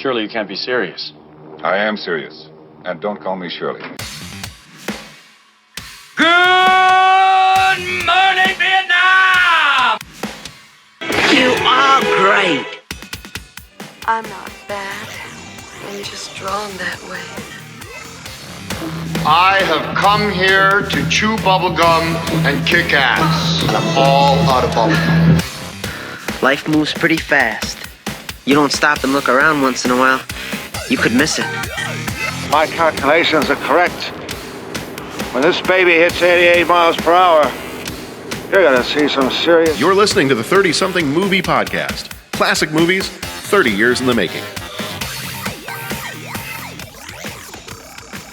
Surely you can't be serious. I am serious. And don't call me Shirley. Good morning, Vietnam! You are great. I'm not bad. I'm just drawn that way. I have come here to chew bubblegum and kick ass. And I'm all out of bubblegum. Life moves pretty fast. You don't stop and look around once in a while, you could miss it. My calculations are correct. When this baby hits 88 miles per hour, you're gonna see some serious... You're listening to the 30-something Movie Podcast. Classic movies, 30 years in the making.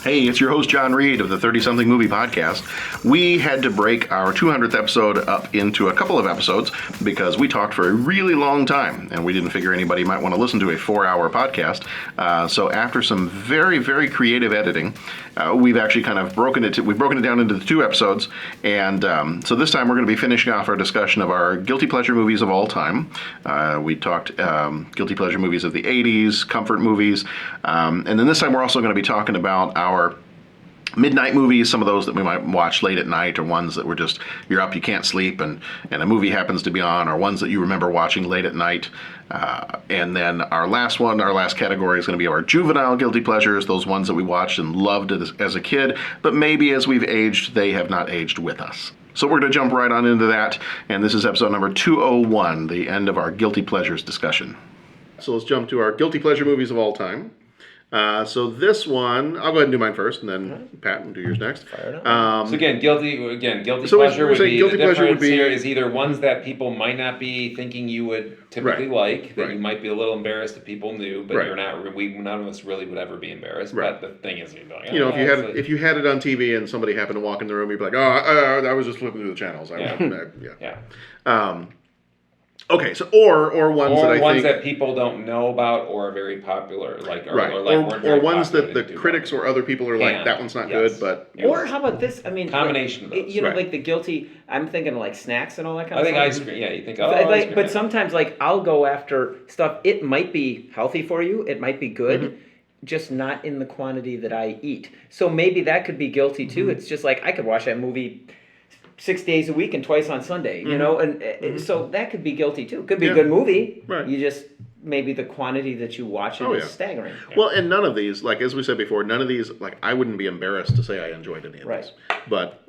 Hey, it's your host, John Reed of the 30-something Movie Podcast. We had to break our 200th episode up into a couple of episodes because we talked for a really long time, and we didn't figure anybody might want to listen to a 4-hour podcast. So after some very, very creative editing, we've actually kind of broken it down into the 2 episodes, and so this time we're going to be finishing off our discussion of our guilty pleasure movies of all time. We talked guilty pleasure movies of the 80s, comfort movies, and then this time we're also going to be talking about our midnight movies, some of those that we might watch late at night, or ones that were just, you're up, you can't sleep, and a movie happens to be on, or ones that you remember watching late at night. And then our last category is going to be our juvenile guilty pleasures, those ones that we watched and loved as a kid, but maybe as we've aged, they have not aged with us. So we're going to jump right on into that, and this is episode number 201, the end of our guilty pleasures discussion. So let's jump to our guilty pleasure movies of all time. So this one, I'll go ahead and do mine first, and then Pat will do yours next. So guilty pleasure would be the difference here is either ones that people might not be thinking you would typically like, that you might be a little embarrassed if people knew, but you're not. None of us really would ever be embarrassed. But the thing is, if you had it on TV and somebody happened to walk in the room, you'd be like, I was just flipping through the channels. Okay, so or ones that people don't know about or are very popular, or ones that the critics or other people are like, that one's not good, but or how about this? I mean, combination of those. Like the guilty. I'm thinking like snacks and all that kind of stuff. I think ice cream. Yeah, you think ice cream. But sometimes I'll go after stuff. It might be healthy for you. It might be good. Just not in the quantity that I eat. So maybe that could be guilty too. It's just like I could watch that movie 6 days a week and twice on Sunday, and so that could be guilty too. Could be a good movie. Right. You just, maybe the quantity that you watch it is staggering. Well, and none of these, like as we said before, none of these, like I wouldn't be embarrassed to say I enjoyed any of these. But,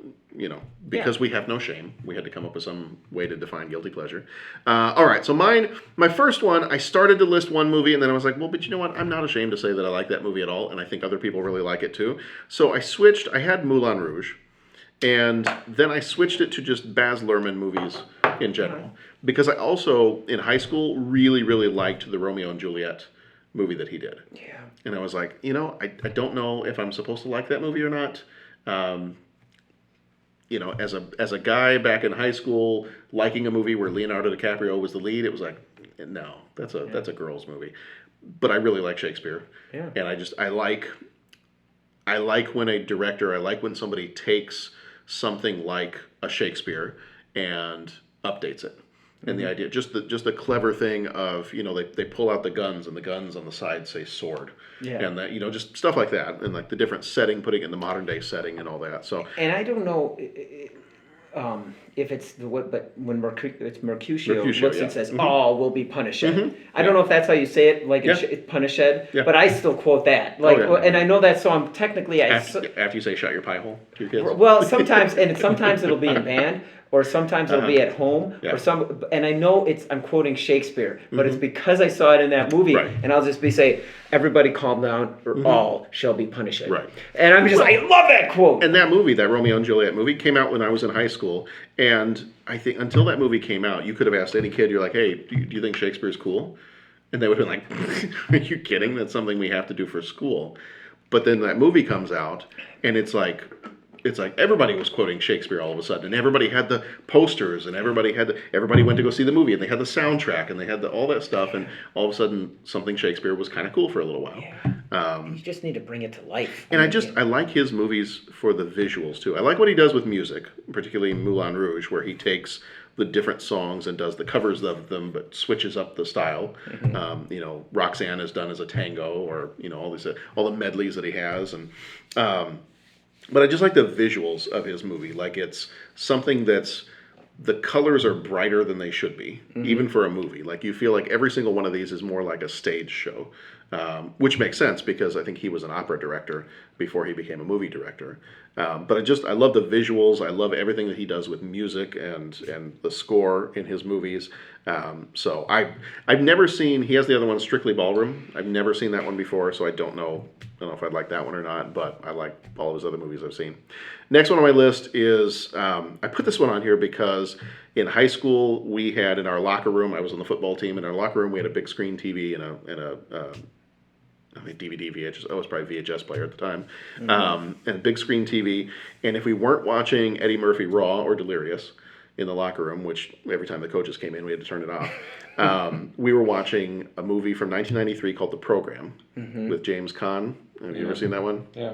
because we have no shame, we had to come up with some way to define guilty pleasure. All right, so my first one, I started to list one movie and then I was like, well, but you know what? I'm not ashamed to say that I like that movie at all, and I think other people really like it too. So I had Moulin Rouge. And then I switched it to just Baz Luhrmann movies in general. Because I also, in high school, really, really liked the Romeo and Juliet movie that he did. Yeah. And I was like, I don't know if I'm supposed to like that movie or not. As a guy back in high school, liking a movie where Leonardo DiCaprio was the lead, it was like, no, that's a girl's movie. But I really like Shakespeare. Yeah. And I like when a director, I like when somebody takes something like a Shakespeare and updates it. And the idea, just the clever thing of, they pull out the guns and the guns on the side say sword. Yeah. And that, just stuff like that. And like the different setting, putting it in the modern day setting and all that. So. And I don't know if it's but when Mercutio looks and says, all will be punished. I don't know if that's how you say it, like punished, but I still quote that. And I know that, so I'm technically... After you say shut your pie hole to your kids? Well, sometimes it'll be in band, or sometimes it'll be at home, and I know I'm quoting Shakespeare, but it's because I saw it in that movie, and I'll just say, everybody calm down, or all shall be punished. Right. And I'm just I love that quote. And that movie, that Romeo and Juliet movie, came out when I was in high school, and I think until that movie came out, you could have asked any kid, you're like, hey, do you think Shakespeare's cool? And they would have been like, are you kidding? That's something we have to do for school. But then that movie comes out, and it's like everybody was quoting Shakespeare all of a sudden, and everybody had the posters, and everybody went to go see the movie, and they had the soundtrack, and they had all that stuff, and all of a sudden something Shakespeare was kind of cool for a little while. Yeah. You just need to bring it to life. And I like his movies for the visuals too. I like what he does with music, particularly in Moulin Rouge, where he takes the different songs and does the covers of them, but switches up the style. You know, Roxanne is done as a tango, or you know, all the medleys that he has, and but I just like the visuals of his movie. Like it's something that's the colors are brighter than they should be, even for a movie. Like you feel like every single one of these is more like a stage show, which makes sense because I think he was an opera director before he became a movie director. But I love the visuals. I love everything that he does with music and the score in his movies. So I've never seen. He has the other one, Strictly Ballroom. I've never seen that one before, so I don't know if I'd like that one or not. But I like all of his other movies I've seen. Next one on my list is I put this one on here because in high school we had in our locker room. I was on the football team. In our locker room we had a big screen TV and a DVD, VHS. I was probably VHS player at the time, and a big screen TV. And if we weren't watching Eddie Murphy Raw or Delirious in the locker room, which every time the coaches came in we had to turn it off, we were watching a movie from 1993 called The Program with James Caan. Have you ever seen that one? Yeah.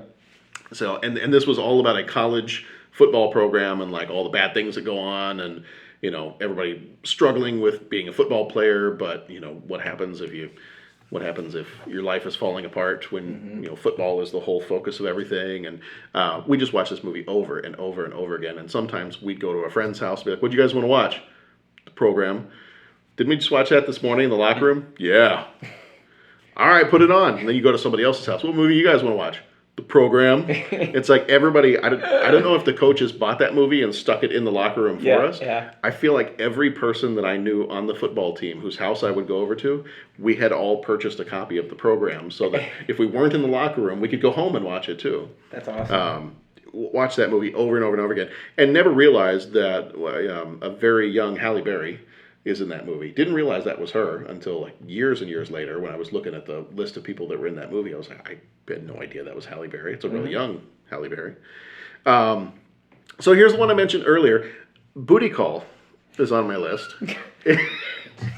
So and this was all about a college football program and like all the bad things that go on, and you know, everybody struggling with being a football player, but you know, what happens if your life is falling apart when you know, football is the whole focus of everything. And we just watched this movie over and over and over again. And sometimes we'd go to a friend's house and be like, what do you guys want to watch? The Program. Didn't we just watch that this morning in the locker room? Yeah. All right, put it on. And then you go to somebody else's house. What movie you guys want to watch? The Program. It's like everybody, I don't know if the coaches bought that movie and stuck it in the locker room for us. Yeah. I feel like every person that I knew on the football team whose house I would go over to, we had all purchased a copy of The Program so that if we weren't in the locker room, we could go home and watch it too. That's awesome. Watch that movie over and over and over again, and never realized that a very young Halle Berry is in that movie. Didn't realize that was her until like years and years later when I was looking at the list of people that were in that movie. I was like, I had no idea that was Halle Berry. It's a really young Halle Berry. So here's the one I mentioned earlier. Booty Call is on my list.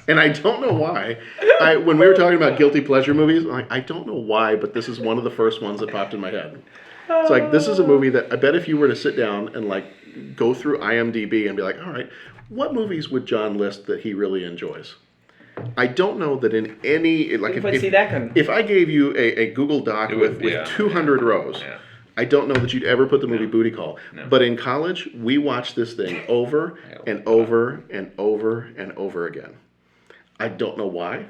And I don't know why. When we were talking about guilty pleasure movies, I don't know why, but this is one of the first ones that popped in my head. It's like, this is a movie that I bet if you were to sit down and like go through IMDb and be like, all right, what movies would John list that he really enjoys? I don't know that in any, like if I gave you a Google Doc with 200 rows, I don't know that you'd ever put the movie Booty Call. No. But in college, we watched this thing over and over and over and over again. I don't know why.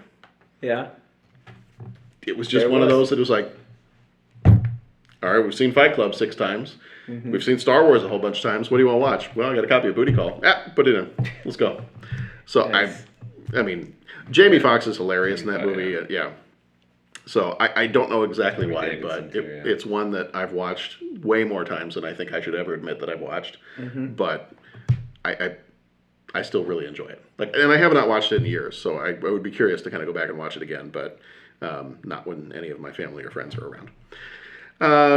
Yeah. It was just one of those that was like, all right, we've seen Fight Club 6 times. We've seen Star Wars a whole bunch of times. What do you want to watch? Well, I got a copy of Booty Call. Put it in. Let's go. So nice. I mean, Jamie Foxx is hilarious in that movie. Yeah. So I don't know exactly why, but it's one that I've watched way more times than I think I should ever admit that I've watched. But I still really enjoy it. And I have not watched it in years, so I would be curious to kind of go back and watch it again, but not when any of my family or friends are around.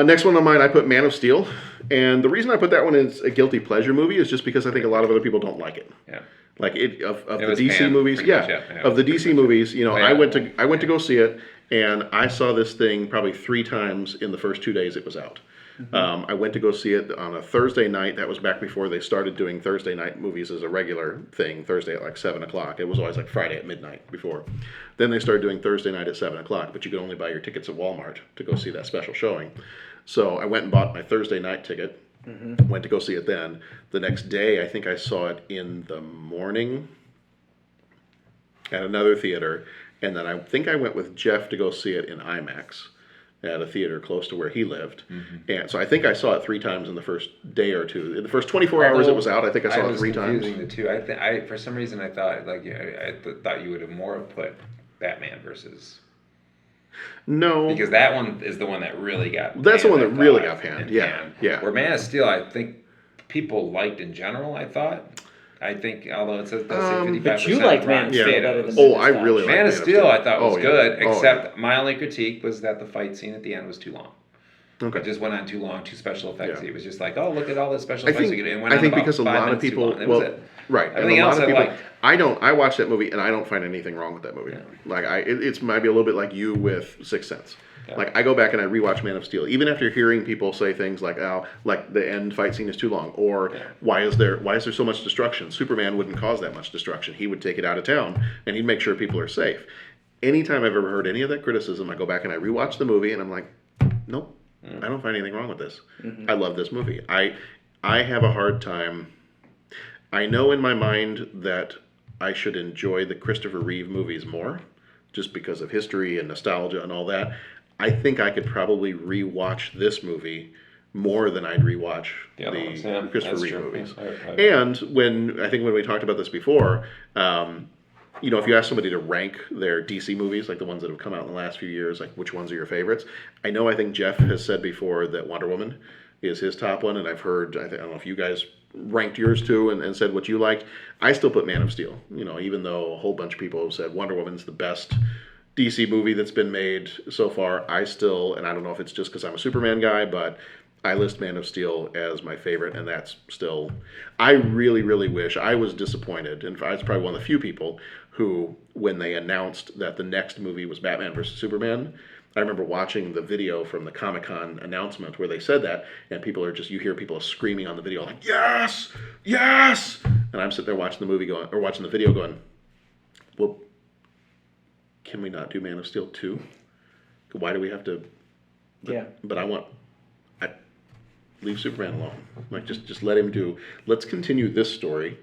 Next one on mine, I put Man of Steel. And the reason I put that one as a guilty pleasure movie is just because I think a lot of other people don't like it. Yeah. Like of the DC movies, of the DC movies, you know, I went to go see it, and I saw this thing probably 3 times in the first 2 days it was out. I went to go see it on a Thursday night. That was back before they started doing Thursday night movies as a regular thing, Thursday at like 7 o'clock. It was always like Friday at midnight before. Then they started doing Thursday night at 7 o'clock, but you could only buy your tickets at Walmart to go see that special showing. So I went and bought my Thursday night ticket, went to go see it then. The next day, I think I saw it in the morning at another theater, and then I think I went with Jeff to go see it in IMAX at a theater close to where he lived. And so I think I saw it 3 times in the first day or two. In the first 24 hours it was out, I think I saw it 3 times. The two. I for some reason I thought thought you would have more put Batman versus. No, because that one is the one that really got. That's the one that really got panned. Yeah. Where Man of Steel, I think people liked in general. I think, although it says 55%. But you liked Man of Steel better than I really liked Man of Steel. I thought was good, except my only critique was that the fight scene at the end was too long. Okay. It just went on too long, too special effects. It was just like, oh, look at all the special effects you can do. It went I on think about because a 5 lot of minutes too people, long. That was it. right, Everything and a else lot of I people, liked. I watched that movie and I don't find anything wrong with that movie. Like it's might be a little bit like you with Sixth Sense. Like I go back and I rewatch Man of Steel, even after hearing people say things like, "Oh, like the end fight scene is too long," or why is there so much destruction? Superman wouldn't cause that much destruction. He would take it out of town and he'd make sure people are safe. Anytime I've ever heard any of that criticism, I go back and I rewatch the movie and I'm like, nope, I don't find anything wrong with this. I love this movie. I have a hard time. I know in my mind that I should enjoy the Christopher Reeve movies more, just because of history and nostalgia and all that. I think I could probably rewatch this movie more than I'd rewatch the Christopher Reeve movies. And when we talked about this before, if you ask somebody to rank their DC movies, like the ones that have come out in the last few years, like which ones are your favorites, I think Jeff has said before that Wonder Woman is his top one, and I've heard, I don't know if you guys ranked yours too and said what you liked. I still put Man of Steel, even though a whole bunch of people have said Wonder Woman's the best DC movie that's been made so far. I still, and I don't know if it's just because I'm a Superman guy, but I list Man of Steel as my favorite, and that's still, I really, really wish, I was disappointed, and I was probably one of the few people who, when they announced that the next movie was Batman versus Superman, I remember watching the video from the Comic-Con announcement where they said that, and you hear people screaming on the video like, yes, yes! And I'm sitting there watching the video going, well, can we not do Man of Steel 2? Why do we have to? But I leave Superman alone. Like just let him let's continue this story,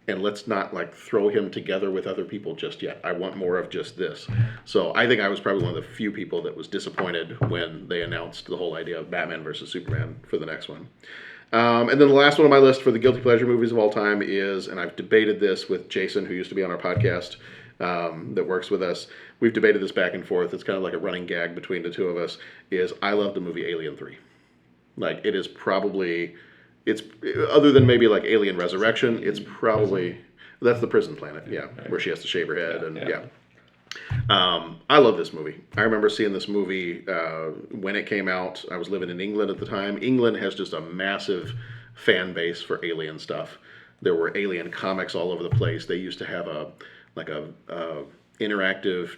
and let's not like throw him together with other people just yet. I want more of just this. So I think I was probably one of the few people that was disappointed when they announced the whole idea of Batman versus Superman for the next one. And then the last one on my list for the guilty pleasure movies of all time is, and I've debated this with Jason, who used to be on our podcast, that works with us. We've debated this back and forth. It's kind of like a running gag between the two of us, is I love the movie Alien 3. Like, it is probably, it's, other than maybe like Alien Resurrection, it's probably, that's the prison planet, where she has to shave her head, I love this movie. I remember seeing this movie when it came out. I was living in England at the time. England has just a massive fan base for Alien stuff. There were Alien comics all over the place. They used to have a interactive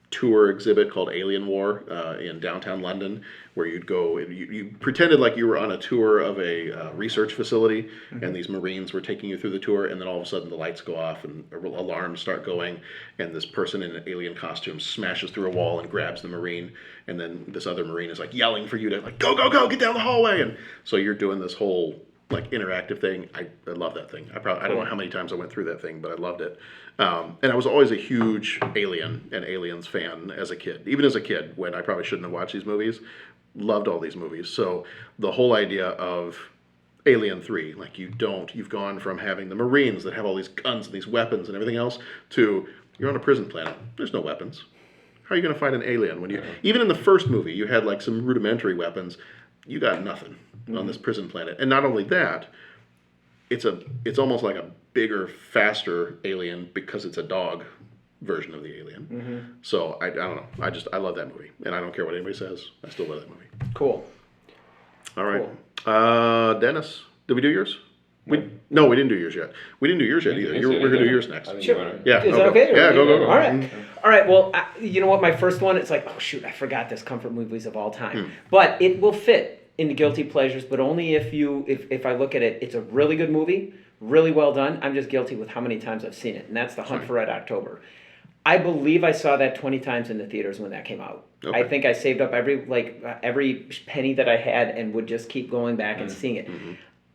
tour exhibit called Alien War in downtown London, where you'd go, you pretended like you were on a tour of a research facility, and these Marines were taking you through the tour, and then all of a sudden the lights go off and alarms start going, and this person in an alien costume smashes through a wall and grabs the Marine, and then this other Marine is like yelling for you to like, go, go, go, get down the hallway, and so you're doing this whole like interactive thing. I love that thing. I don't know how many times I went through that thing, but I loved it. And I was always a huge Alien and Aliens fan as a kid. Even as a kid, when I probably shouldn't have watched these movies, loved all these movies. So the whole idea of Alien 3, like you've gone from having the Marines that have all these guns and these weapons and everything else to you're on a prison planet. There's no weapons. How are you going to fight an alien when even in the first movie, you had like some rudimentary weapons. You got nothing on this prison planet. And not only that, it's almost like a bigger, faster alien because it's a dog version of the alien. So I don't know. I love that movie, and I don't care what anybody says. I still love that movie. Cool. All right, Dennis, did we do yours? No, we didn't do yours yet. We didn't do yours yet either. We're going to do yours next. Sure. Yeah. Is that okay? Yeah, go. All right. Well, you know what? My first one, it's like, oh shoot, I forgot this comfort movies of all time. But it will fit into guilty pleasures, but only if I look at it, it's a really good movie, really well done. I'm just guilty with how many times I've seen it, and that's The Hunt for Red October. I believe I saw that 20 times in the theaters when that came out. Okay. I think I saved up every penny that I had and would just keep going back and seeing it.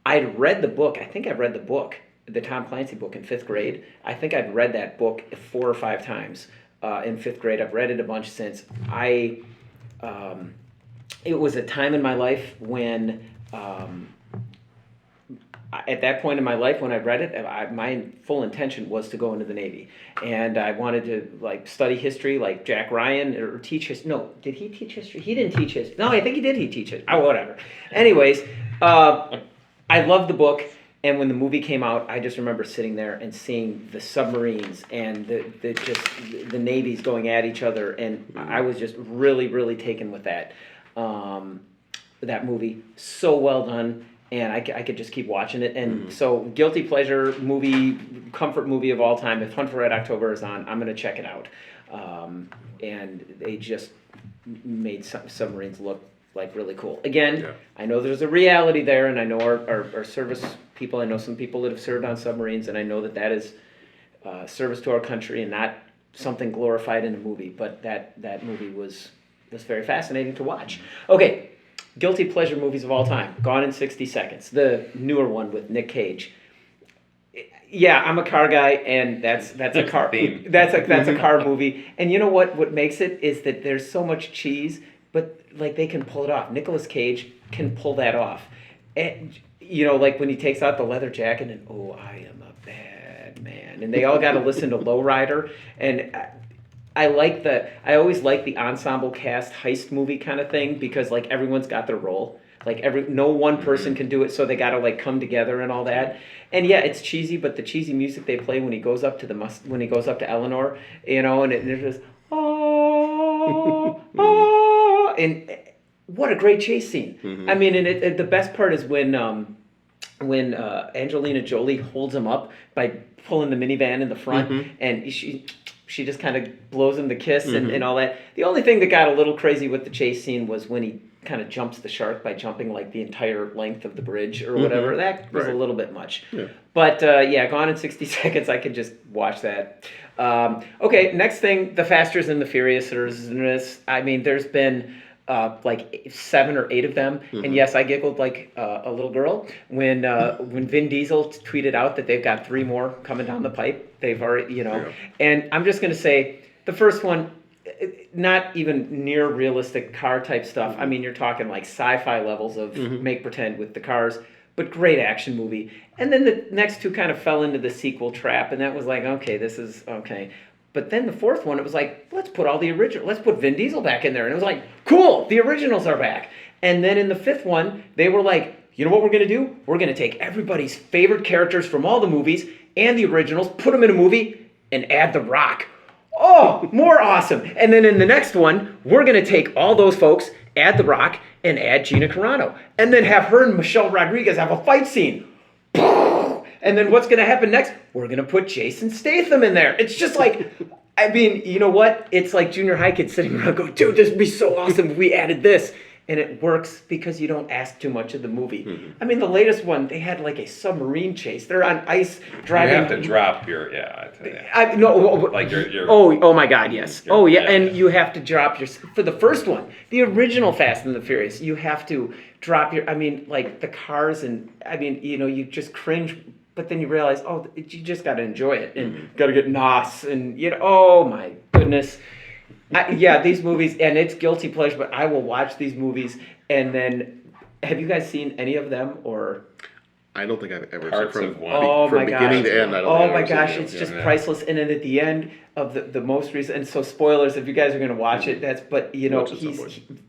I'd read the book. I think I read the book, the Tom Clancy book, in 5th grade. I think I'd read that book 4 or 5 times in 5th grade. I've read it a bunch since. It was a time in my life when, at that point in my life when I read it, my full intention was to go into the Navy. And I wanted to study history like Jack Ryan or teach history. No, did he teach history? He didn't teach history. No, I think he did. He teach it. Oh, whatever. Anyways, I loved the book. And when the movie came out, I just remember sitting there and seeing the submarines and the navies going at each other. And I was just really, really taken with that. that movie. So well done. And I could just keep watching it. And so, guilty pleasure movie, comfort movie of all time. If Hunt for Red October is on, I'm going to check it out. And they just made submarines look like really cool. Again, I know there's a reality there, and I know our service people, I know some people that have served on submarines, and I know that is service to our country and not something glorified in a movie. But that movie was very fascinating to watch. Okay. Guilty pleasure movies of all time. Gone in 60 Seconds. The newer one with Nick Cage. Yeah, I'm a car guy, and that's a car theme. That's a car movie. And you know what makes it is that there's so much cheese, but like they can pull it off. Nicolas Cage can pull that off. And you know, like when he takes out the leather jacket and I am a bad man. And they all got to listen to Lowrider, and I always like the ensemble cast heist movie kind of thing because like everyone's got their role. Like no one person can do it, so they got to like come together and all that. And yeah, it's cheesy, but the cheesy music they play when he goes up to Eleanor, you know, and there's this and what a great chase scene. I mean, and the best part is when Angelina Jolie holds him up by pulling the minivan in the front, and she just kind of blows him the kiss and all that. The only thing that got a little crazy with the chase scene was when he kind of jumps the shark by jumping like the entire length of the bridge or whatever. That was a little bit much. Yeah. But Gone in 60 Seconds, I could just watch that. Okay, next thing, The Fasters and the Furious. I mean, there's been like 7 or 8 of them, and yes, I giggled like a little girl when Vin Diesel tweeted out that they've got 3 more coming down the pipe. They've already, and I'm just gonna say the first one, not even near realistic car type stuff. I mean, you're talking like sci-fi levels of make pretend with the cars, but great action movie. And then the next 2 kind of fell into the sequel trap, and that was like, okay, this is okay. But then the 4th one, it was like, let's put Vin Diesel back in there. And it was like, cool, the originals are back. And then in the 5th one, they were like, you know what we're going to do? We're going to take everybody's favorite characters from all the movies and the originals, put them in a movie, and add The Rock. Oh, more awesome. And then in the next one, we're going to take all those folks, add The Rock, and add Gina Carano. And then have her and Michelle Rodriguez have a fight scene. And then what's going to happen next? We're going to put Jason Statham in there. It's just like, I mean, you know what? It's like junior high kids sitting around going, dude, this would be so awesome if we added this. And it works because you don't ask too much of the movie. I mean, the latest one, they had like a submarine chase. They're on ice driving. You have to drop your, Oh my God, yes. And you have to drop your, for the first one, the original Fast and the Furious, you have to drop your, I mean, like the cars and, I mean, you just cringe. But then you realize, you just got to enjoy it and got to get NOS and, oh my goodness. These movies, and it's guilty pleasure, but I will watch these movies. And then, have you guys seen any of them or? I don't think I've ever Parts seen of one. from beginning to end. It's just priceless. And then at the end of the most recent, and so spoilers if you guys are going to watch it.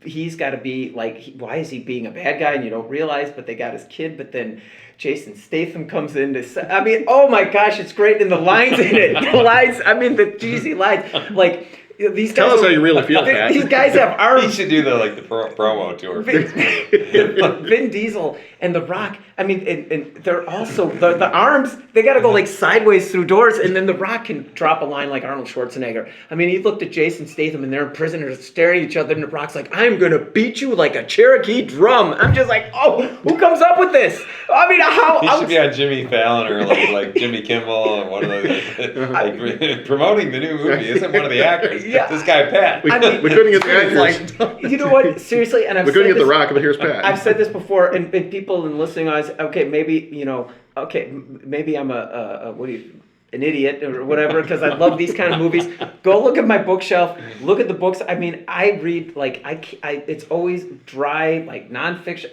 He's got to be like, why is he being a bad guy? And you don't realize, but they got his kid. But then Jason Statham comes in to. I mean, oh my gosh, it's great. And the lines in it, the cheesy lines, like. These guys Tell us how you really feel, Pat. These guys have arms. You should do the promo tour. Vin Diesel and The Rock. I mean, and they're also the arms. They got to go like sideways through doors, and then The Rock can drop a line like Arnold Schwarzenegger. I mean, he looked at Jason Statham, and they're prisoners staring at each other, and The Rock's like, "I'm gonna beat you like a Cherokee drum." I'm just like, oh, who comes up with this? I mean, how? He should be on Jimmy Fallon or like Jimmy Kimmel or one of those. Promoting the new movie isn't one of the actors. Yeah. This guy Pat. We couldn't get the actors. You know what? Seriously, and we couldn't get The Rock, but here's Pat. I've said this before, and people in listening, maybe I'm an idiot or whatever, because I love these kind of movies. Go look at my bookshelf. Look at the books. I mean, I read like it's always dry, like nonfiction,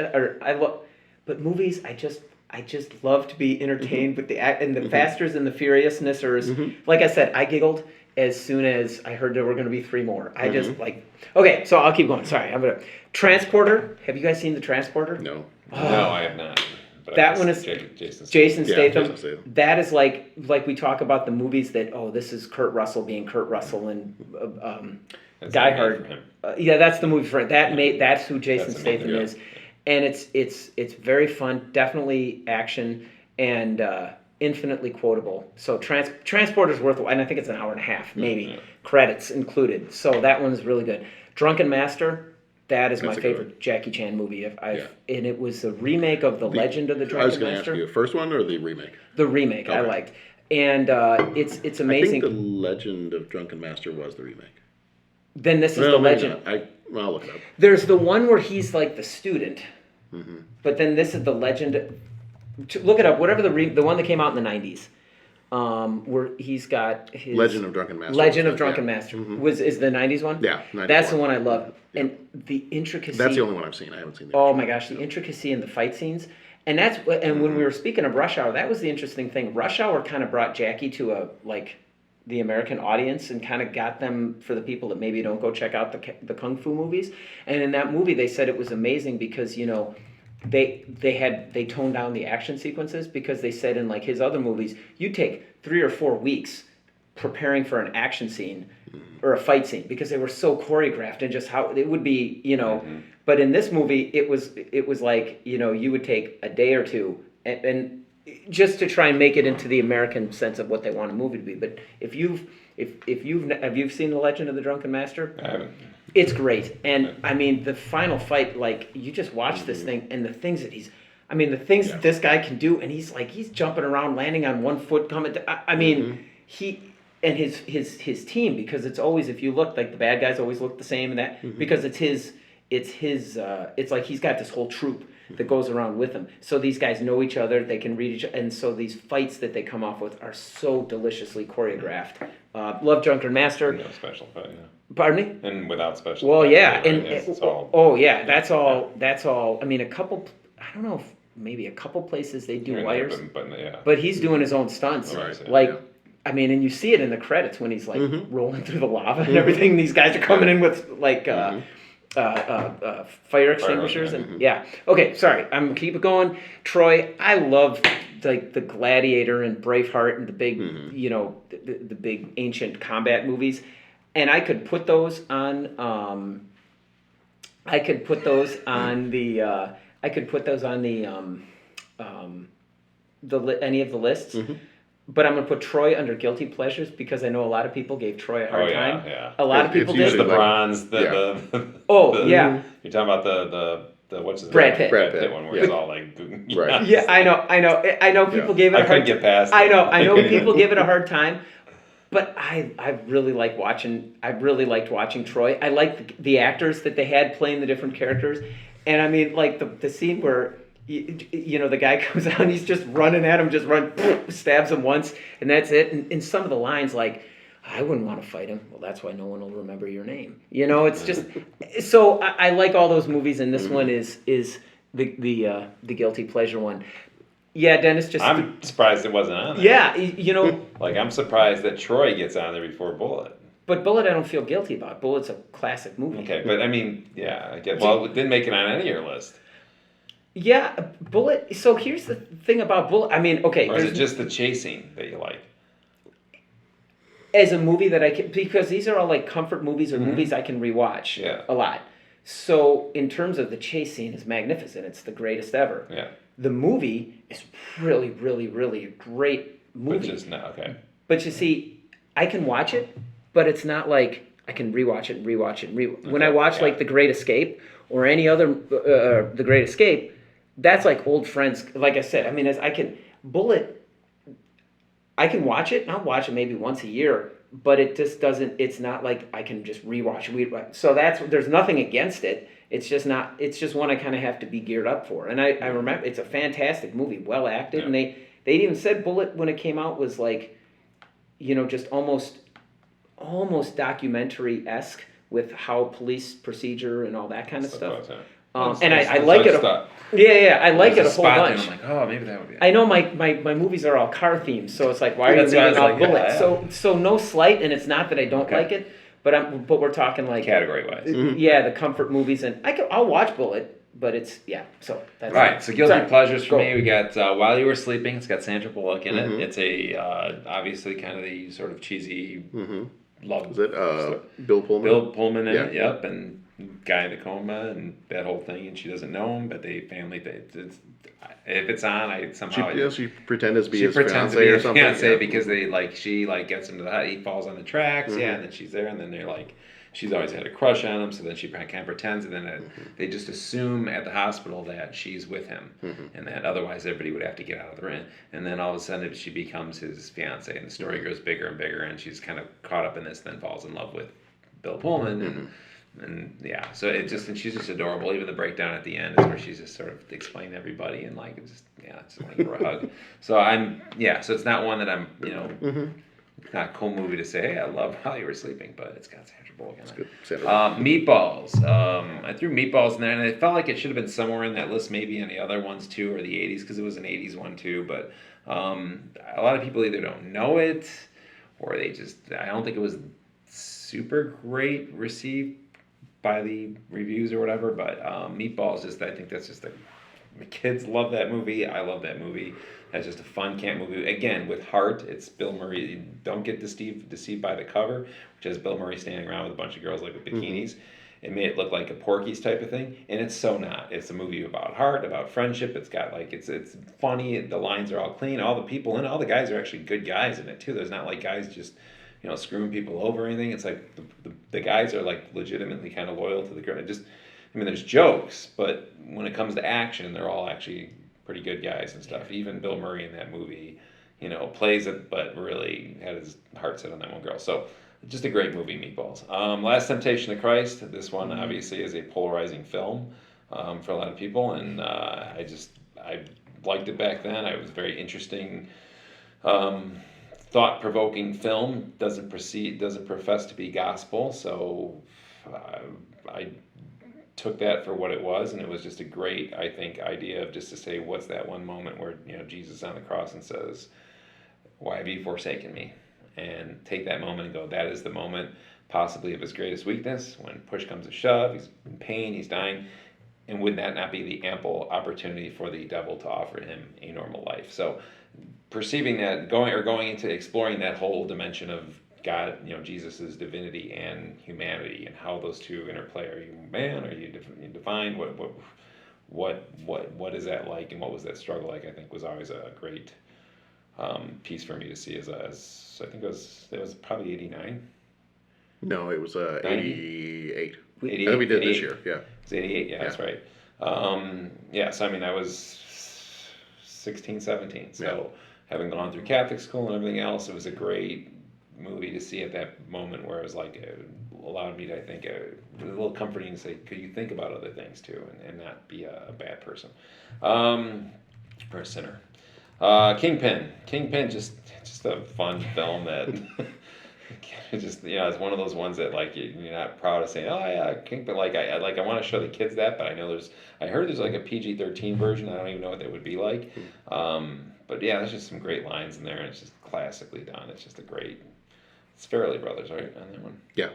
but movies. I just love to be entertained with the Fasters and the Furiousness. Like I said, I giggled as soon as I heard there were going to be 3 more. I just okay, so I'll keep going. Sorry, Transporter. Have you guys seen The Transporter? No. No, I have not. But that one is Jason Statham. That is like we talk about the movies that, this is Kurt Russell being Kurt Russell and Die Hard. That's the movie for it. That's who Jason Statham is. and it's very fun, definitely action, and infinitely quotable. So Transporter's worth, and I think it's an hour and a half, maybe, credits included. So that one's really good. Drunken Master, that is my favorite Jackie Chan movie. And it was a remake of the Legend of the Drunken Master. I was going to ask you, the first one or the remake? The remake, I liked. And it's amazing. I think the Legend of Drunken Master was the remake. Then this is the Legend. I'll look it up. There's the one where he's like the student, but then this is the Legend. Look it up. Whatever the one that came out in the 90s, where he's got his Legend of Drunken Master. Legend of Drunken Master is the 90s one. Yeah, 94. That's the one I love, and the intricacy. That's the only one I've seen. I haven't seen. Oh my gosh, the intricacy in the fight scenes. And when we were speaking of Rush Hour, that was the interesting thing. Rush Hour kind of brought Jackie to the American audience and kind of got them, for the people that maybe don't go check out the Kung Fu movies. And in that movie, they said it was amazing because, they toned down the action sequences, because they said in like his other movies, you take 3 or 4 weeks preparing for an action scene or a fight scene because they were so choreographed and just how it would be, But in this movie, it was like, you would take a day or two and just to try and make it into the American sense of what they want a movie to be. But have you seen The Legend of the Drunken Master? I haven't. It's great. And I mean, the final fight, like, you just watch this thing and the things that that this guy can do, and he's jumping around, landing on one foot, coming he and his team, because it's always, if you look, like the bad guys always look the same, and that because it's like he's got this whole troop that goes around with him. So these guys know each other, they can read each other, and so these fights that they come off with are so deliciously choreographed. Love Drunken Master. No special effect, yeah. Pardon me? And without special well, effects. Yeah, Right? and It's all, that's all. I mean, I don't know if maybe a couple places they do wires, but he's doing his own stunts. I mean, and you see it in the credits when he's like rolling through the lava and everything. These guys are coming in with like fire extinguishers and Okay, sorry. I'm keep it going. Troy, I love like the Gladiator and Braveheart and the big, the big ancient combat movies, and I could put those on. Any of the lists. But I'm going to put Troy under guilty pleasures because I know a lot of people gave Troy a hard time. Yeah. A lot of people did. The bronze, You're talking about the what's his Brad Pitt. Brad Pitt one where he's all like, right. Yeah, I know. People gave it. I couldn't get past. I know. People give it a hard time, but I really like watching. I really liked watching Troy. I liked the actors that they had playing the different characters, and I mean, like the scene where. The guy comes out and he's just running at him, stabs him once, and that's it. And some of the lines, like, I wouldn't want to fight him. Well, that's why no one will remember your name. It's just... So I like all those movies, and this one is the guilty pleasure one. Yeah, Dennis, I'm surprised it wasn't on there. Yeah, Like, I'm surprised that Troy gets on there before Bullet. But Bullet I don't feel guilty about. Bullet's a classic movie. Okay, but I mean, yeah, I get... Well, it didn't make it on any of your list. Yeah, Bullet. So here's the thing about Bullet. I mean, okay. Or is it just the chasing that you like? As a movie that I can, because these are all like comfort movies or movies I can rewatch a lot. So in terms of the chase scene, is magnificent. It's the greatest ever. Yeah. The movie is really, really, really a great movie. But just not okay. But you see, I can watch it, but it's not like I can rewatch it and rewatch it and rewatch. When I watch like The Great Escape or any other The Great Escape. That's like old friends. Like I said, I mean, Bullet, I can watch it, and I'll watch it maybe once a year, but it just doesn't, it's not like I can just rewatch. So there's nothing against it. It's just one I kind of have to be geared up for. And I remember, it's a fantastic movie, well acted, and they even said Bullet when it came out was like, just almost documentary-esque with how police procedure and all that kind of stuff. And I like it. I like it a whole bunch. I'm like, oh, maybe that would be it. I know my movies are all car themes, so it's like, why are you leaving out Bullet? Yeah. So no slight, and it's not that I don't like it, but we're talking like category wise. Yeah, the comfort movies, and I'll watch Bullet, but it's So that's right. So guilty pleasures for me, we got While You Were Sleeping. It's got Sandra Bullock in it. It's a obviously kind of the sort of cheesy love. Is it Bill Pullman? Bill Pullman in it. Yep, and guy in a coma and that whole thing, and she doesn't know him, but if it's on, I somehow she pretends to be his pretends fiance to be or his something. fiance because she gets him to the he falls on the tracks, and then she's there, and then they're like. She's always had a crush on him, so then she kind of pretends, and then they just assume at the hospital that she's with him, and that otherwise everybody would have to get out of the room. And then all of a sudden she becomes his fiance, and the story grows bigger and bigger, and she's kind of caught up in this, then falls in love with Bill Pullman, and yeah, so and she's just adorable. Even the breakdown at the end is where she's just sort of explaining to everybody, and like it's just like for a hug. So so it's not one that I'm It's not a cool movie to say, hey, I love While You Were Sleeping, but it's got Sandra Bullock in it. Meatballs. I threw Meatballs in there, and I felt like it should have been somewhere in that list, maybe in the other ones too, or the 80s, because it was an 80s one too. But a lot of people either don't know it, or I don't think it was super great received by the reviews or whatever. But Meatballs, I think that's just the kids love that movie. I love that movie. That's just a fun camp movie. Again, with heart, it's Bill Murray. Don't get deceived by the cover, which has Bill Murray standing around with a bunch of girls like with bikinis. It made it look like a Porky's type of thing, and it's so not. It's a movie about heart, about friendship. It's got it's funny. The lines are all clean. All the people in it, all the guys are actually good guys in it too. There's not like guys just screwing people over or anything. It's like the guys are like legitimately kind of loyal to the girl. There's jokes, but when it comes to action, they're all actually pretty good guys and stuff. Even Bill Murray in that movie, plays it, but really had his heart set on that one girl. So just a great movie, Meatballs. Last Temptation of Christ. This one obviously is a polarizing film for a lot of people, and I liked it back then. It was a very interesting, thought-provoking film. Doesn't profess to be gospel, so I took that for what it was, and it was just a great, I think, idea of just to say, what's that one moment where Jesus on the cross and says, "Why have you forsaken me?" And take that moment and go, that is the moment possibly of his greatest weakness. When push comes to shove, he's in pain, he's dying, and would that not be the ample opportunity for the devil to offer him a normal life? So perceiving that, going into exploring that whole dimension of God, Jesus' divinity and humanity, and how those two interplay. Are you man? Are you divine? What is that like, and what was that struggle like? I think was always a great piece for me to see. As I think it was probably 89. No, it was 88. 88. I think we did this year. Yeah, it's 88. Yeah, that's right. So I was 16, 17. So having gone through Catholic school and everything else, it was a great movie to see at that moment where it was like allowed me to, I think, a little comforting to say, could you think about other things too, and not be a bad person or a sinner. Kingpin, just a fun film that it's one of those ones that like you're not proud of saying, oh yeah, Kingpin. I want to show the kids that, but I heard there's like a PG-13 version. I don't even know what that would be like. But yeah, there's just some great lines in there, and it's just classically done. It's just a great. It's Farrelly Brothers, right, on that one? Yeah.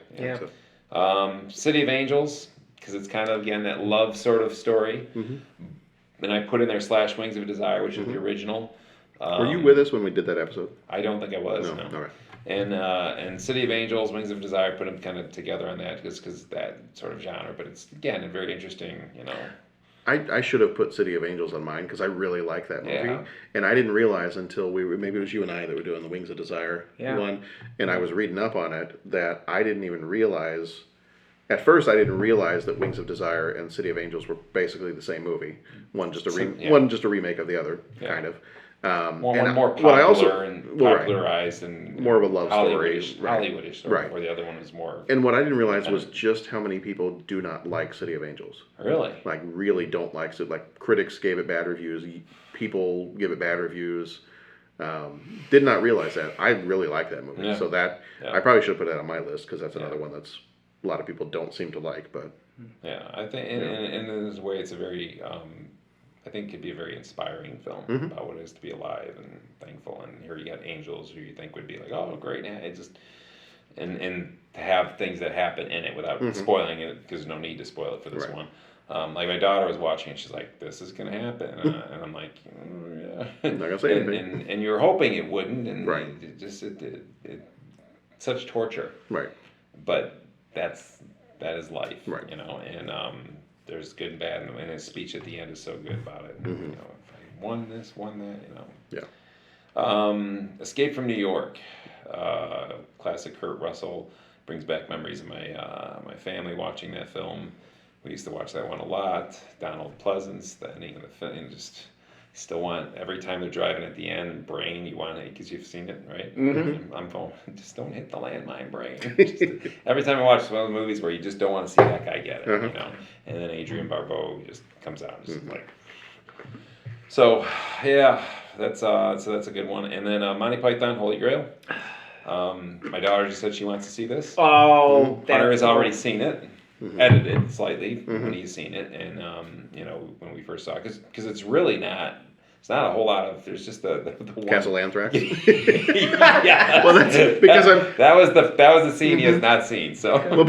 So. City of Angels, because it's kind of, again, that love sort of story. And I put in there / Wings of Desire, which is the original. Were you with us when we did that episode? I don't think I was, no. All right. And City of Angels, Wings of Desire, put them kind of together on that because that sort of genre. But it's, again, a very interesting, I should have put City of Angels on mine because I really like that movie, and I didn't realize until maybe it was you and I that were doing the Wings of Desire one, and I was reading up on it that I didn't even realize. At first, I didn't realize that Wings of Desire and City of Angels were basically the same movie. One just a remake of the other, kind of. One more popular and popularized and more of a love story, Hollywoodish story, where the other one was more. And what I didn't realize was just how many people do not like City of Angels. Really? Like really don't like it. Like critics gave it bad reviews, people give it bad reviews. Did not realize that. I really like that movie, so that I probably should have put that on my list because that's another one that's a lot of people don't seem to like. But I think in this way, it's a very. I think it could be a very inspiring film about what it is to be alive and thankful. And here you got angels who you think would be like, oh, great. It just and to have things that happen in it without spoiling it, because there's no need to spoil it for this one. Like my daughter was watching and she's like, this is going to happen. And I'm like, yeah. I'm not going to say anything. And you're hoping it wouldn't. And it such torture. Right. But that's that is life, right. you know, and there's good and bad, and his speech at the end is so good about it. You know, if I won this, won that, you know. Yeah. Escape from New York, classic Kurt Russell, brings back memories of my family watching that film. We used to watch that one a lot. Donald Pleasance, the ending of the film, and just still want, every time they're driving at the end, Brain, you want it, because you've seen it, right? Mm-hmm. I'm going, just don't hit the landmine, Brain. Every time I watch one of the movies where you just don't want to see that guy get it, you know? And then Adrian Barbeau just comes out and just like... So, yeah, that's a good one. And then Monty Python, Holy Grail. My daughter just said she wants to see this. Oh, Hunter has already seen it. Edited slightly when he's seen it, and you know, when we first saw it, because it's really not. It's not a whole lot of. There's just the one. Castle Anthrax. Yeah. Well, that's because that was the scene he has not seen. So well,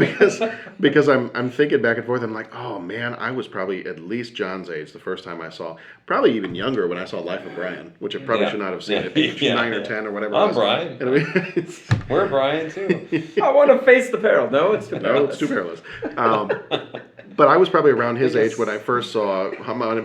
because I'm thinking back and forth. I'm like, oh man, I was probably at least John's age the first time I saw. Probably even younger when I saw Life of Brian, which I probably should not have seen at age 9 or 10 or whatever. I'm Brian. We're Brian too. I want to face the peril. No, it's too perilous. No, it's too perilous. But I was probably around his age when I first saw Monty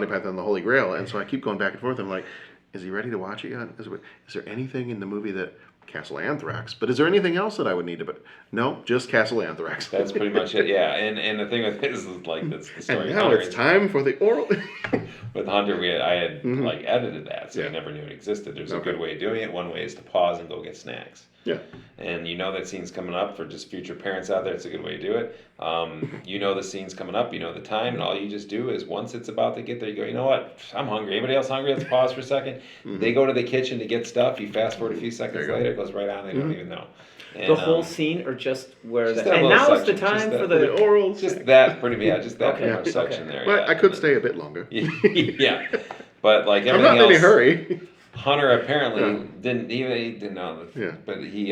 Python and the Holy Grail, and so I keep going back and forth. I'm like, is he ready to watch it yet? Is there anything in the movie that Castle Anthrax? But is there anything else that I would need to? But no, just Castle Anthrax. That's pretty much it. Yeah, and the thing with this is like that's the story. And now it's time for the oral. With Hunter, I had like edited that, so I never knew it existed. There's a good way of doing it. One way is to pause and go get snacks. Yeah. And you know that scene's coming up for just future parents out there. It's a good way to do it. You know the scene's coming up. You know the time, and all you just do is once it's about to get there, you go, you know what? I'm hungry. Anybody else hungry? Let's pause for a second. They go to the kitchen to get stuff. You fast forward a few seconds later, it goes right on. They don't even know. And, the whole scene, or just where just and now is the time for the oral. Just that pretty much section there. Well, yeah. I could stay a bit longer. Yeah, but like everything else. I'm not in any hurry. Hunter apparently didn't know. Yeah. But he,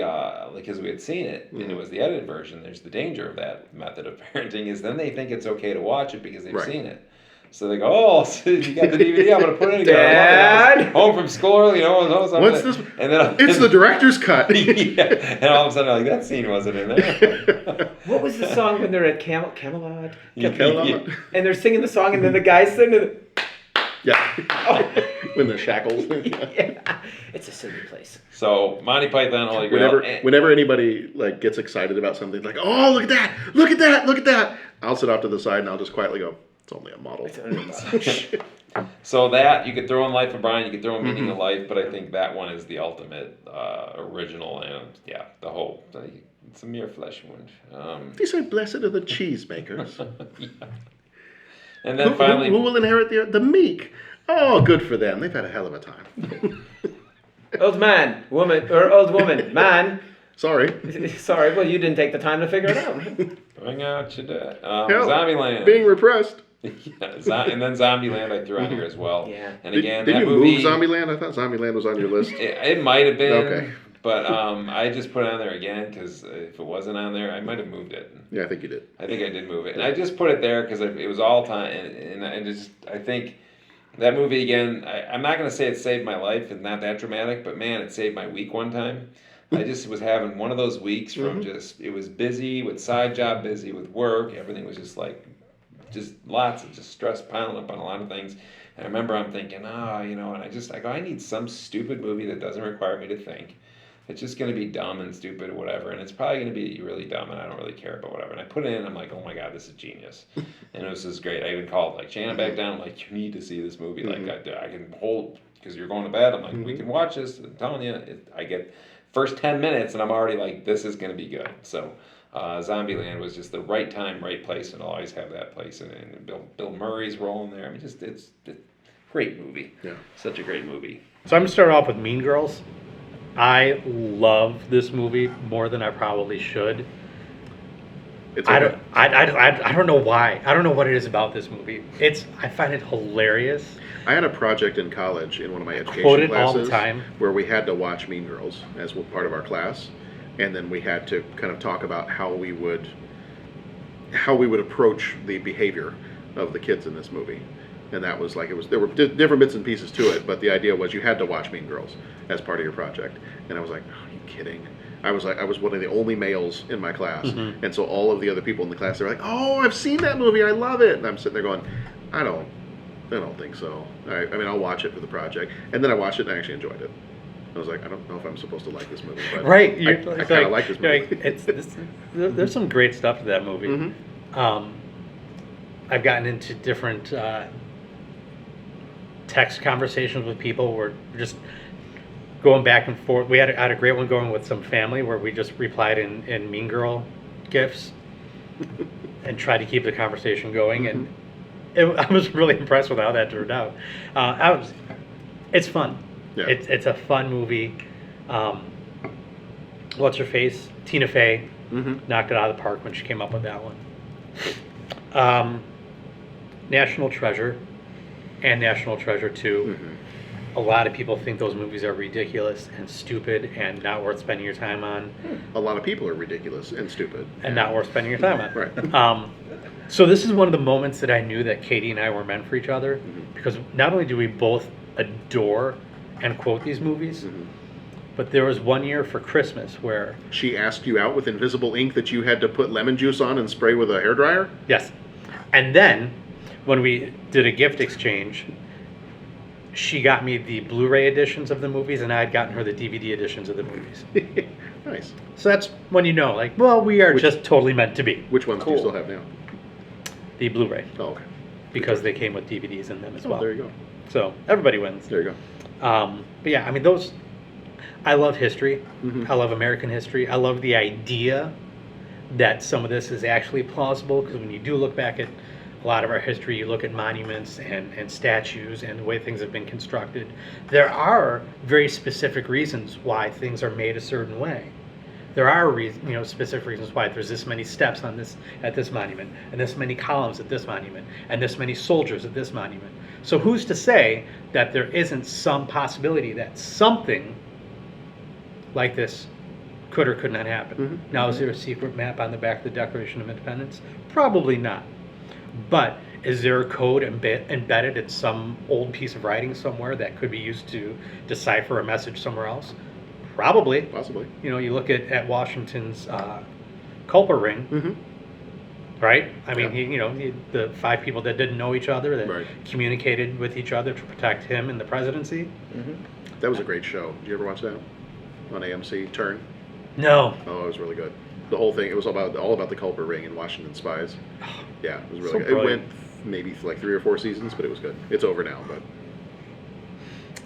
because we had seen it, and it was the edited version. There's the danger of that method of parenting is then they think it's okay to watch it because they've seen it. So they go, oh, so you got the DVD? I'm gonna put it in. Dad, home from school early. What's this? And then it's the director's cut. Yeah. And all of a sudden, I'm like, that scene wasn't in there. What was the song when they're at Camelot? Camelot. And they're singing the song, and then the guy's singing. Yeah. When the shackles. Yeah. It's a silly place. So Monty Python, Holy Grail. Whenever anybody like gets excited about something, like, oh, look at that, look at that, look at that, I'll sit off to the side and I'll just quietly go, it's only a model. So that you could throw in Life of Brian, you could throw in Meaning of Life, but I think that one is the ultimate original, and the whole. It's a mere flesh wound. He said, "Blessed are the cheesemakers." Yeah. And then finally, who will inherit the meek? Oh, good for them. They've had a hell of a time. Old man, woman, or old woman, man. Sorry. Well, you didn't take the time to figure it out. Bring out your dad. Zombieland. Being repressed. Yeah, and then Zombieland I threw on here as well. Yeah. And again, did that you movie, move Zombieland? I thought Zombieland was on your list. It might have been. Okay. But I just put it on there again because if it wasn't on there, I might have moved it. Yeah, I think you did. I think I did move it. And I just put it there because it was all time. And I think that movie, again, I'm not going to say it saved my life. It's not that dramatic. But, man, it saved my week one time. I just was having one of those weeks from it was busy with side job, busy with work. Everything was just lots of stress piling up on a lot of things. And I remember I'm thinking, and I go, I need some stupid movie that doesn't require me to think. It's just going to be dumb and stupid or whatever. And it's probably going to be really dumb and I don't really care about whatever. And I put it in and I'm like, oh my God, this is genius. And it was just great. I even called Shannon back down. I'm like, you need to see this movie. Like I can hold, because you're going to bed. I'm like, we can watch this. I'm telling you, I get first 10 minutes and I'm already like, this is going to be good. So Zombieland was just the right time, right place, and I'll always have that place. And Bill Murray's rolling there. I mean, it's a great movie. Yeah. Such a great movie. So I'm starting off with Mean Girls. I love this movie more than I probably should. I don't know why. I don't know what it is about this movie. I find it hilarious. I had a project in college in one of my education Quoted classes all the time. where we had to watch Mean Girls as part of our class, and then we had to kind of talk about how we would approach the behavior of the kids in this movie. And that was there were different bits and pieces to it, but the idea was you had to watch Mean Girls as part of your project. And I was like, are you kidding? I was one of the only males in my class, and so all of the other people in the class, they were like, "Oh, I've seen that movie. I love it." And I'm sitting there going, I don't think so. I mean, I'll watch it for the project, and then I watched it and I actually enjoyed it. I was like, I don't know if I'm supposed to like this movie, but right? I kind of like this movie. There's some great stuff to that movie. I've gotten into different text conversations with people where we're just going back and forth. We had a great one going with some family where we just replied in Mean Girl gifs and tried to keep the conversation going. And I was really impressed with how that turned out. It's fun. Yeah. It's a fun movie. What's her face? Tina Fey knocked it out of the park when she came up with that one. National Treasure and National Treasure 2. A lot of people think those movies are ridiculous and stupid and not worth spending your time on. A lot of people are ridiculous and stupid. And not worth spending your time on. Right. So this is one of the moments that I knew that Katie and I were meant for each other, because not only do we both adore and quote these movies, but there was one year for Christmas where... She asked you out with invisible ink that you had to put lemon juice on and spray with a hairdryer? Yes. And then, when we did a gift exchange, she got me the Blu-ray editions of the movies, and I had gotten her the DVD editions of the movies. Nice. So that's when you know, like, well, we are just totally meant to be. Which ones do you still have now? The Blu-ray. Oh, okay. Because they came with DVDs in them as well. There you go. So everybody wins. There you go. But yeah, I mean, those... I love history. I love American history. I love the idea that some of this is actually plausible, because when you do look back at a lot of our history, you look at monuments and statues and the way things have been constructed, there are very specific reasons why things are made a certain way. There are specific reasons why there's this many steps on this at this monument, and this many columns at this monument, and this many soldiers at this monument. So who's to say that there isn't some possibility that something like this could or could not happen? Now, is there a secret map on the back of the Declaration of Independence? Probably not. But is there a code embedded in some old piece of writing somewhere that could be used to decipher a message somewhere else? Probably. Possibly. You look at Washington's Culper ring, right? I mean, the 5 people that didn't know each other, that communicated with each other to protect him in the presidency. That was a great show. Did you ever watch that on AMC? Turn? No. Oh, it was really good. The whole thing, it was all about the Culper ring and Washington spies. Yeah, it was really good. Brilliant. It went maybe like 3 or 4 seasons, but it was good. It's over now,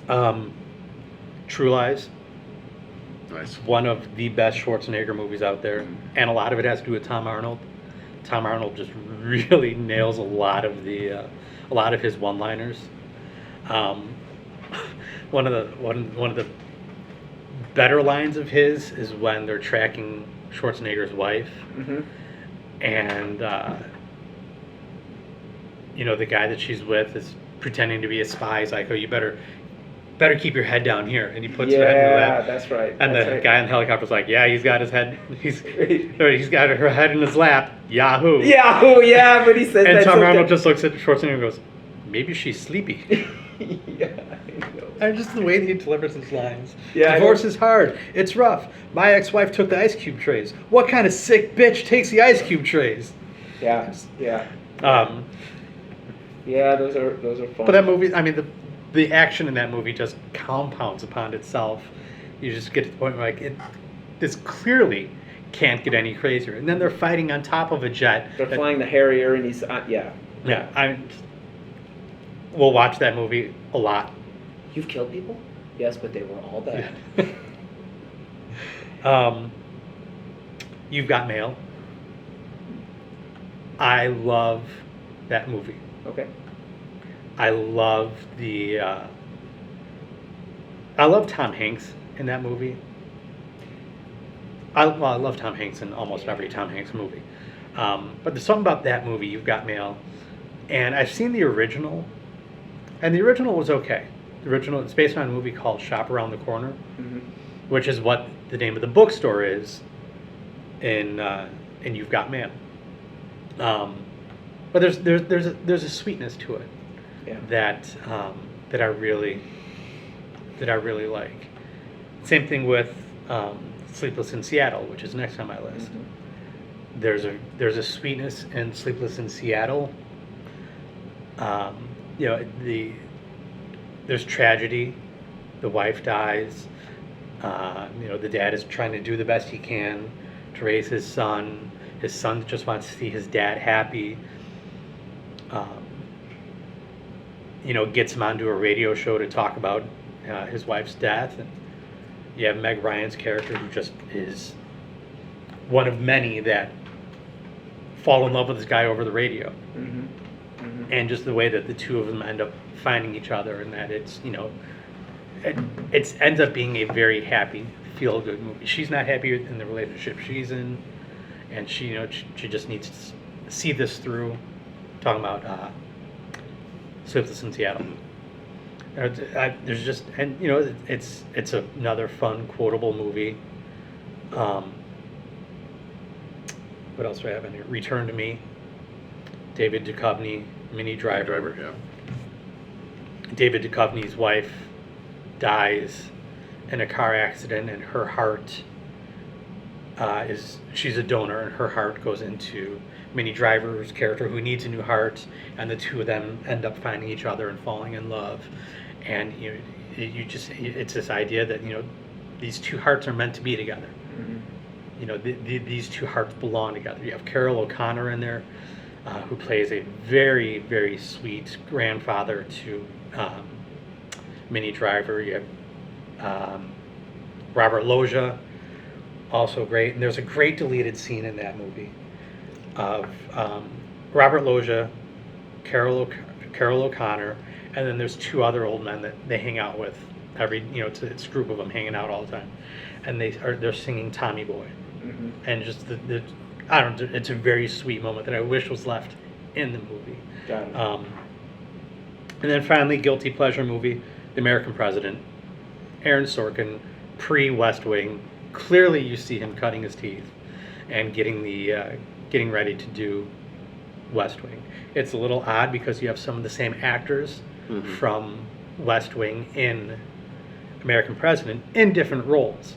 but... True Lies. Nice. One of the best Schwarzenegger movies out there, and a lot of it has to do with Tom Arnold. Tom Arnold just really nails a lot of his one-liners. One of the better lines of his is when they're tracking Schwarzenegger's wife, and the guy that she's with is pretending to be a spy. He's like, "Oh, you better keep your head down here," and he puts her head in the lap. That's right. And the guy in the helicopter's like, "Yeah, he's got his head. He's got her head in his lap. Yahoo!" Yahoo! Yeah, but he says. And that Tom Arnold just looks at Schwarzenegger and goes, "Maybe she's sleepy." Yeah, I know. And just the way that he delivers his lines. Yeah, Divorce is hard. It's rough. My ex-wife took the ice cube trays. What kind of sick bitch takes the ice cube trays? Yeah. Yeah, those are fun. But that movie, I mean, the action in that movie just compounds upon itself. You just get to the point where this clearly can't get any crazier. And then they're fighting on top of a jet. They're flying the Harrier, and he's Yeah, we'll watch that movie a lot. You've killed people? Yes, but they were all bad. You've Got Mail. I love that movie. Okay. I love I love Tom Hanks in that movie. I love Tom Hanks in almost every Tom Hanks movie. But there's something about that movie, You've Got Mail. And I've seen the original, and the original was okay. The original, it's based on a movie called Shop Around the Corner, which is what the name of the bookstore is in You've Got Mail. But there's a sweetness to it that I really like. Same thing with Sleepless in Seattle, which is next on my list. There's a sweetness in Sleepless in Seattle. There's tragedy. The wife dies. The dad is trying to do the best he can to raise his son. His son just wants to see his dad happy. Gets him onto a radio show to talk about his wife's death. And you have Meg Ryan's character, who just is one of many that fall in love with this guy over the radio. And just the way that the two of them end up finding each other, and that it's, it ends up being a very happy, feel-good movie. She's not happy in the relationship she's in, and she just needs to see this through. Talking about Sleepless in Seattle. There's just, and it's another fun, quotable movie. What else do I have in here? Return to Me. David Duchovny, Minnie Driver. David Duchovny's wife dies in a car accident, and her heart she's a donor, and her heart goes into Minnie Driver's character, who needs a new heart, and the two of them end up finding each other and falling in love. And it's this idea that these two hearts are meant to be together. These two hearts belong together. You have Carol O'Connor in there, who plays a very, very sweet grandfather to Minnie Driver. You have Robert Loggia, also great. And there's a great deleted scene in that movie of Robert Loggia, Carol O'Connor, and then there's two other old men that they hang out with it's a group of them hanging out all the time, and they're singing Tommy Boy, and just I don't know, it's a very sweet moment that I wish was left in the movie. Got it. And then finally, guilty pleasure movie, The American President. Aaron Sorkin, pre-West Wing. Clearly, you see him cutting his teeth and getting ready to do West Wing. It's a little odd because you have some of the same actors from West Wing in American President in different roles.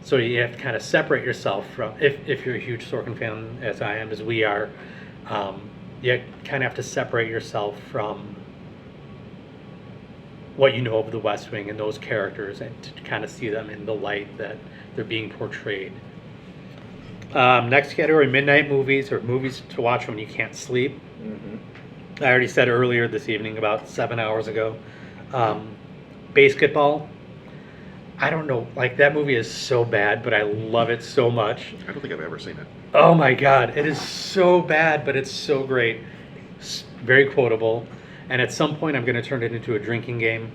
So you have to kind of separate yourself from, if you're a huge Sorkin fan, as I am, as we are, you kind of have to separate yourself from what you know of the West Wing and those characters, and to kind of see them in the light that they're being portrayed. Next category, midnight movies, or movies to watch when you can't sleep. I already said earlier this evening, about 7 hours ago. Basketball. I don't know, that movie is so bad, but I love it so much. I don't think I've ever seen it. Oh my God, it is so bad, but it's so great. It's very quotable. And at some point, I'm going to turn it into a drinking game,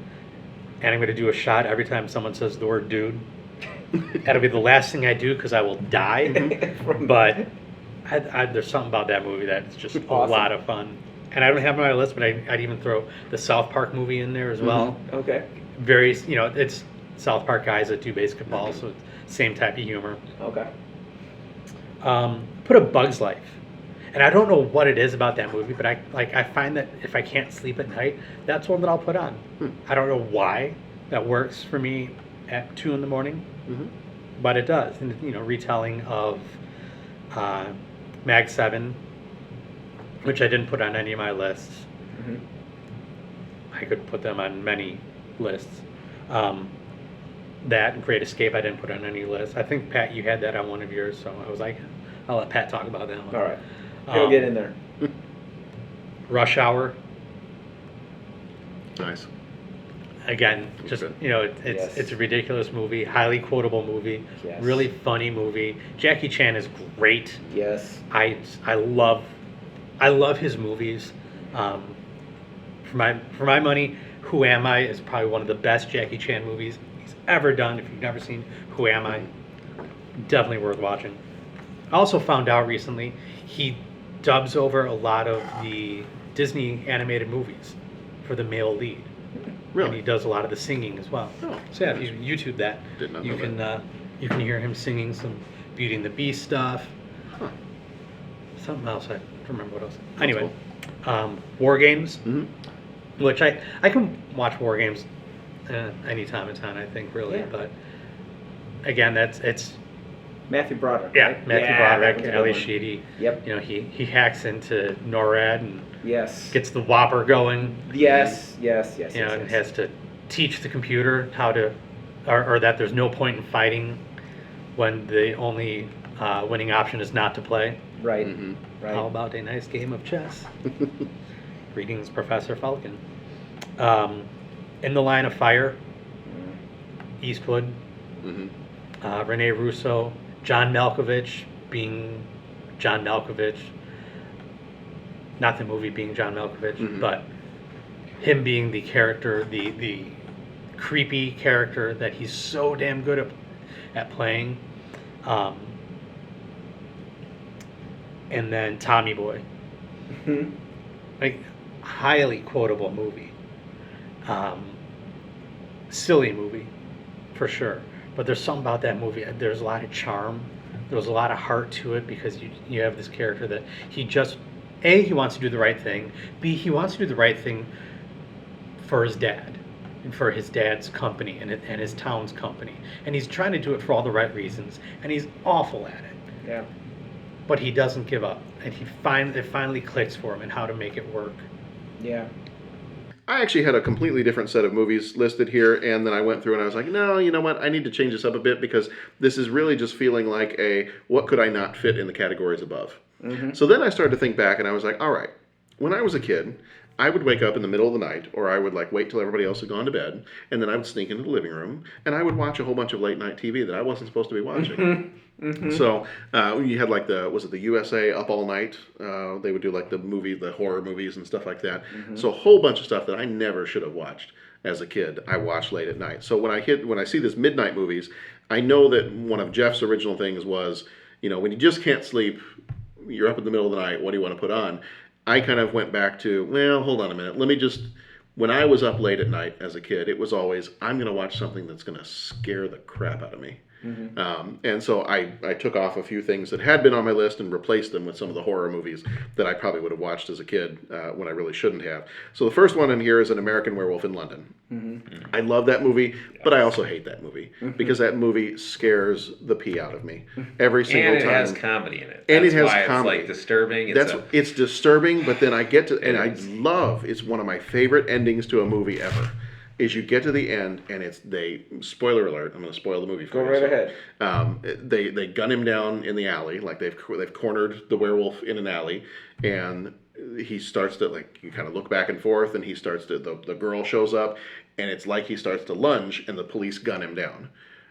and I'm going to do a shot every time someone says the word dude. That'll be the last thing I do, because I will die. But there's something about that movie that's just awesome. A lot of fun. And I don't have it on my list, but I'd even throw the South Park movie in there as well. Okay. Very, it's South Park guys that do basketball, so it's same type of humor. Okay. Put A Bug's Life. And I don't know what it is about that movie, but I find that if I can't sleep at night, that's one that I'll put on. I don't know why that works for me at 2 a.m, but it does. And retelling of Mag 7, which I didn't put on any of my lists. I could put them on many lists. That and Great Escape I didn't put on any list. I think, Pat, you had that on one of yours, so I was like, I'll let Pat talk about that one. All right. He'll get in there. Rush Hour. Nice. Again, just it's a ridiculous movie, highly quotable movie, really funny movie. Jackie Chan is great. Yes. I love his movies. For my money, Who Am I is probably one of the best Jackie Chan movies he's ever done. If you've never seen Who Am I, definitely worth watching. I also found out recently he dubs over a lot of the Disney animated movies for the male lead. Really? And he does a lot of the singing as well. Oh, so yeah, if you YouTube that, you can hear him singing some Beauty and the Beast stuff. Something else, I don't remember what else. Anyway, cool. War Games, which I can watch War Games any time in town, I think, really. Yeah. But again, it's Matthew Broderick. Yeah, right? Matthew Broderick, Ali Sheedy. Yep. He hacks into NORAD and gets the Whopper going. Yes. And has to teach the computer how to, or that there's no point in fighting when the only winning option is not to play. Right. Right. How about a nice game of chess? Greetings, Professor Falcon. In the Line of Fire, Eastwood, Rene Russo, John Malkovich being John Malkovich. Not the movie being John Malkovich, but him being the character, the creepy character that he's so damn good at playing. And then Tommy Boy. Like, highly quotable movie. Silly movie, for sure. But there's something about that movie. There's a lot of charm. There's a lot of heart to it because you have this character that he just, A, he wants to do the right thing. B, he wants to do the right thing for his dad and for his dad's company and his town's company. And he's trying to do it for all the right reasons. And he's awful at it. Yeah. But he doesn't give up. And it finally clicks for him and how to make it work. Yeah. I actually had a completely different set of movies listed here, and then I went through and I was like, no, you know what? I need to change this up a bit because this is really just feeling like a what could I not fit in the categories above. So then I started to think back and I was like, all right, when I was a kid, I would wake up in the middle of the night, or I would like wait till everybody else had gone to bed, and then I would sneak into the living room and I would watch a whole bunch of late night TV that I wasn't supposed to be watching. So you had like was it the USA Up All Night? They would do like the horror movies and stuff like that. So a whole bunch of stuff that I never should have watched as a kid, I watched late at night. So when I see this midnight movies, I know that one of Jeff's original things was, when you just can't sleep, you're up in the middle of the night, what do you want to put on? I kind of went back to, well, hold on a minute. When I was up late at night as a kid, it was always, I'm going to watch something that's going to scare the crap out of me. And so I took off a few things that had been on my list and replaced them with some of the horror movies that I probably would have watched as a kid when I really shouldn't have. So the first one in here is An American Werewolf in London. I love that movie, but I also hate that movie because that movie scares the pee out of me every single time. And it has comedy in it. And That's it has why comedy. It's like disturbing. It's disturbing, but then I get to, and it's one of my favorite endings to a movie ever. Is you get to the end and spoiler alert, I'm going to spoil the movie for you. Go right ahead. They gun him down in the alley, like they've cornered the werewolf in an alley, and he starts to, like, you kind of look back and forth, and he starts to, the girl shows up, and it's like he starts to lunge, and the police gun him down.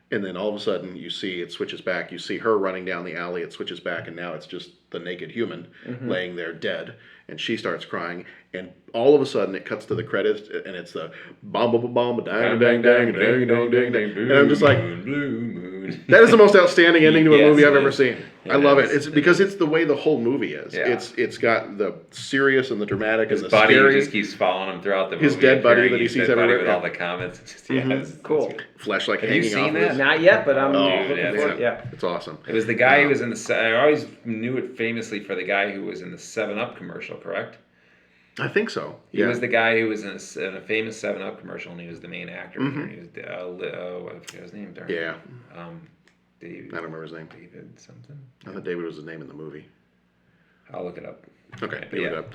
And then all of a sudden you see it switches back, you see her running down the alley, it switches back, and now it's just the naked human laying there dead, and she starts crying, and all of a sudden it cuts to the credits, and it's the bomb bomb bomb dang dang dang dang dang dang dang, and I'm just like, that is the most outstanding ending to a movie I've ever seen. I love it. It's because it's the way the whole movie is. Yeah. It's got the serious and the dramatic and the buddy scary. just keeps following him throughout the movie. His dead buddy that he sees everywhere. With all the comments. It's just, cool. Flashlight Have hanging you seen off that? his. Not yet, but I'm dude, looking for it. Yeah. It's awesome. It was the guy who was in the. I always knew it famously for the guy who was in the 7-Up commercial, correct? I think so. He was the guy who was in a famous 7-Up commercial, and he was the main actor. And he was I forget his name. Darn. Yeah. David, I don't remember his name. David something. I thought David was his name in the movie. I'll look it up. Okay, But look it up.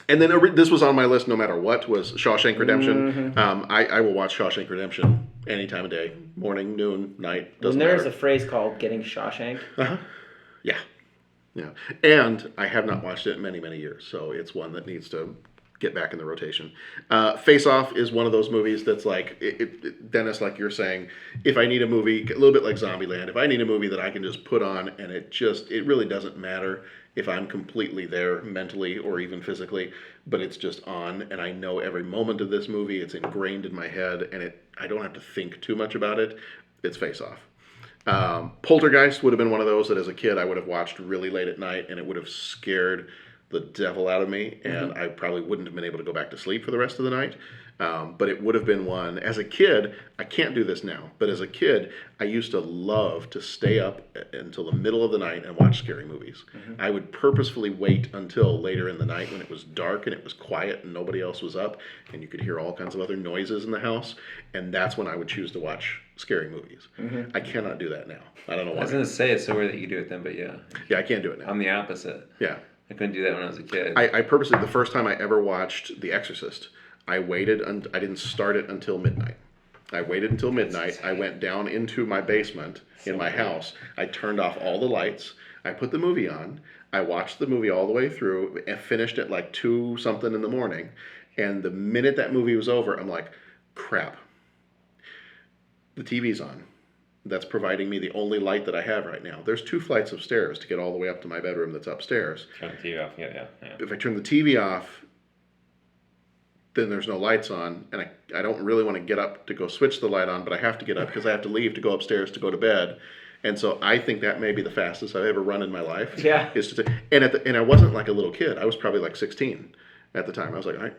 And then this was on my list no matter what, was Shawshank Redemption. I will watch Shawshank Redemption any time of day. Morning, noon, night, doesn't There's matter. a phrase called getting Shawshank. Yeah. And I have not watched it in many, many years, so it's one that needs to get back in the rotation. Face Off is one of those movies that's like, Dennis, like you're saying, if I need a movie, a little bit like Zombieland, if I need a movie that I can just put on and it really doesn't matter if I'm completely there mentally or even physically, but it's just on and I know every moment of this movie, it's ingrained in my head and I don't have to think too much about it, it's Face Off. Poltergeist would have been one of those that as a kid I would have watched really late at night and it would have scared the devil out of me, and I probably wouldn't have been able to go back to sleep for the rest of the night. But it would have been one, as a kid, I can't do this now, but as a kid, I used to love to stay up until the middle of the night and watch scary movies. I would purposefully wait until later in the night when it was dark and it was quiet and nobody else was up, and you could hear all kinds of other noises in the house, and that's when I would choose to watch scary movies. I cannot do that now. I don't know why. I was going to say it's so weird that you do it then, but yeah. Yeah, I can't do it now. I'm the opposite. Yeah. I couldn't do that when I was a kid. I purposely, the first time I ever watched The Exorcist, I waited, I didn't start it until midnight. I waited until midnight. I went down into my basement in my house. I turned off all the lights. I put the movie on. I watched the movie all the way through and finished at like 2 something in the morning. And the minute that movie was over, I'm like, crap. The TV's on. That's providing me the only light that I have right now. There's 2 flights of stairs to get all the way up to my bedroom that's upstairs. Turn the TV off. Yeah. If I turn the TV off, then there's no lights on, and I don't really want to get up to go switch the light on, but I have to get up because I have to leave to go upstairs to go to bed. And so I think that may be the fastest I've ever run in my life. Yeah. And I wasn't like a little kid. I was probably like 16 at the time. I was like, all right.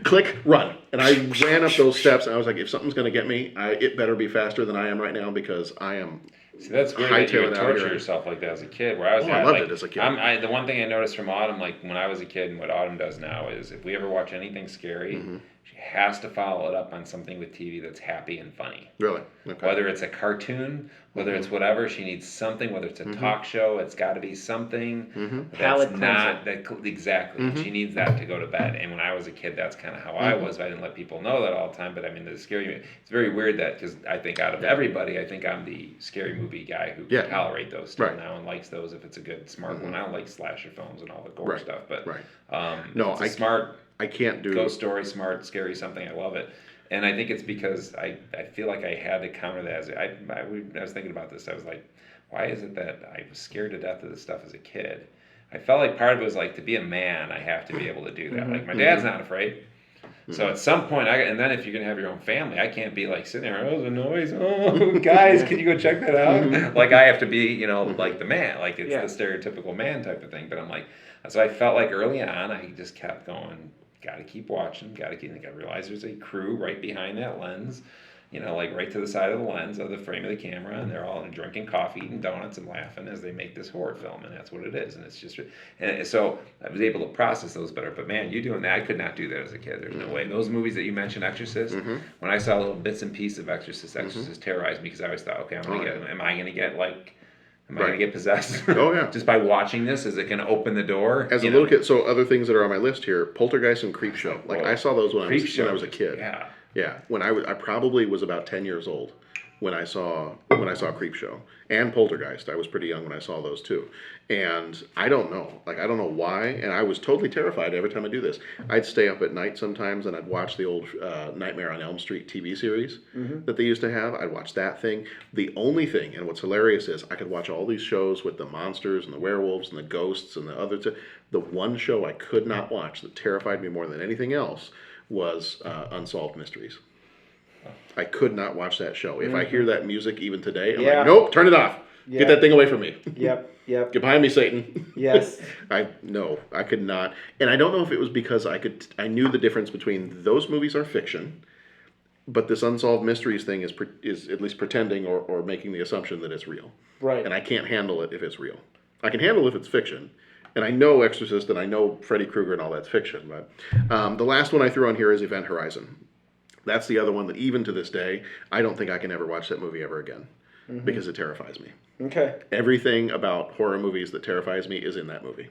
Click, run. And I ran up those steps, and I was like, if something's going to get me, it better be faster than I am right now because I am. See, that's weird that you would torture yourself like that as a kid. Where I loved it as a kid. The one thing I noticed from Autumn, like when I was a kid, and what Autumn does now is if we ever watch anything scary, she has to follow it up on something with TV that's happy and funny. Really? Okay. Whether it's a cartoon, whether it's whatever, she needs something. Whether it's a talk show, it's got to be something that's not that exactly. She needs that to go to bed. And when I was a kid, that's kind of how I was. I didn't let people know that all the time. But I mean, the scary. It's very weird that because I think out of everybody, I think I'm the scary movie guy who can tolerate those still now and likes those if it's a good smart one. I don't like slasher films and all the gore stuff, but no, it's smart. I can't do ghost story, smart, scary, something. I love it, and I think it's because I feel like I had to counter that. As I was thinking about this, I was like, why is it that I was scared to death of this stuff as a kid? I felt like part of it was like to be a man, I have to be able to do that. Like my dad's not afraid. So at some point, and then if you're gonna have your own family, I can't be like sitting there. Oh, there's a noise. Oh, guys, can you go check that out? Like I have to be, like the man. Like it's the stereotypical man type of thing. But I'm like, so I felt like early on, I just kept going. Got to keep watching. Got to realize there's a crew right behind that lens. Like right to the side of the lens of the frame of the camera, and they're all drinking coffee, eating donuts, and laughing as they make this horror film, and that's what it is. And it's just, and so I was able to process those better. But man, you doing that, I could not do that as a kid. There's no way. Those movies that you mentioned, Exorcist, when I saw little bits and pieces of Exorcist terrorized me because I always thought, okay, am I gonna get possessed? Oh yeah. Just by watching this, is it gonna open the door? As a little kid, so other things that are on my list here: Poltergeist and Creepshow. Like I saw those when I was a kid. Yeah. Yeah, when I probably was about 10 years old when I saw Creepshow and Poltergeist. I was pretty young when I saw those too, and I don't know why, and I was totally terrified every time I do this. I'd stay up at night sometimes, and I'd watch the old Nightmare on Elm Street TV series that they used to have. I'd watch that thing. The only thing, and what's hilarious is I could watch all these shows with the monsters and the werewolves and the ghosts and the other. The one show I could not watch that terrified me more than anything else was Unsolved Mysteries. I could not watch that show. If I hear that music even today, I'm like, nope, turn it off. Yeah. Get that thing away from me. Yep. Get behind me, Satan. Yes. I could not. And I don't know if it was because I knew the difference between those movies are fiction, but this Unsolved Mysteries thing is at least pretending or making the assumption that it's real. Right. And I can't handle it if it's real. I can handle it if it's fiction. And I know Exorcist and I know Freddy Krueger and all that's fiction. But the last one I threw on here is Event Horizon. That's the other one that even to this day, I don't think I can ever watch that movie ever again because it terrifies me. Okay. Everything about horror movies that terrifies me is in that movie.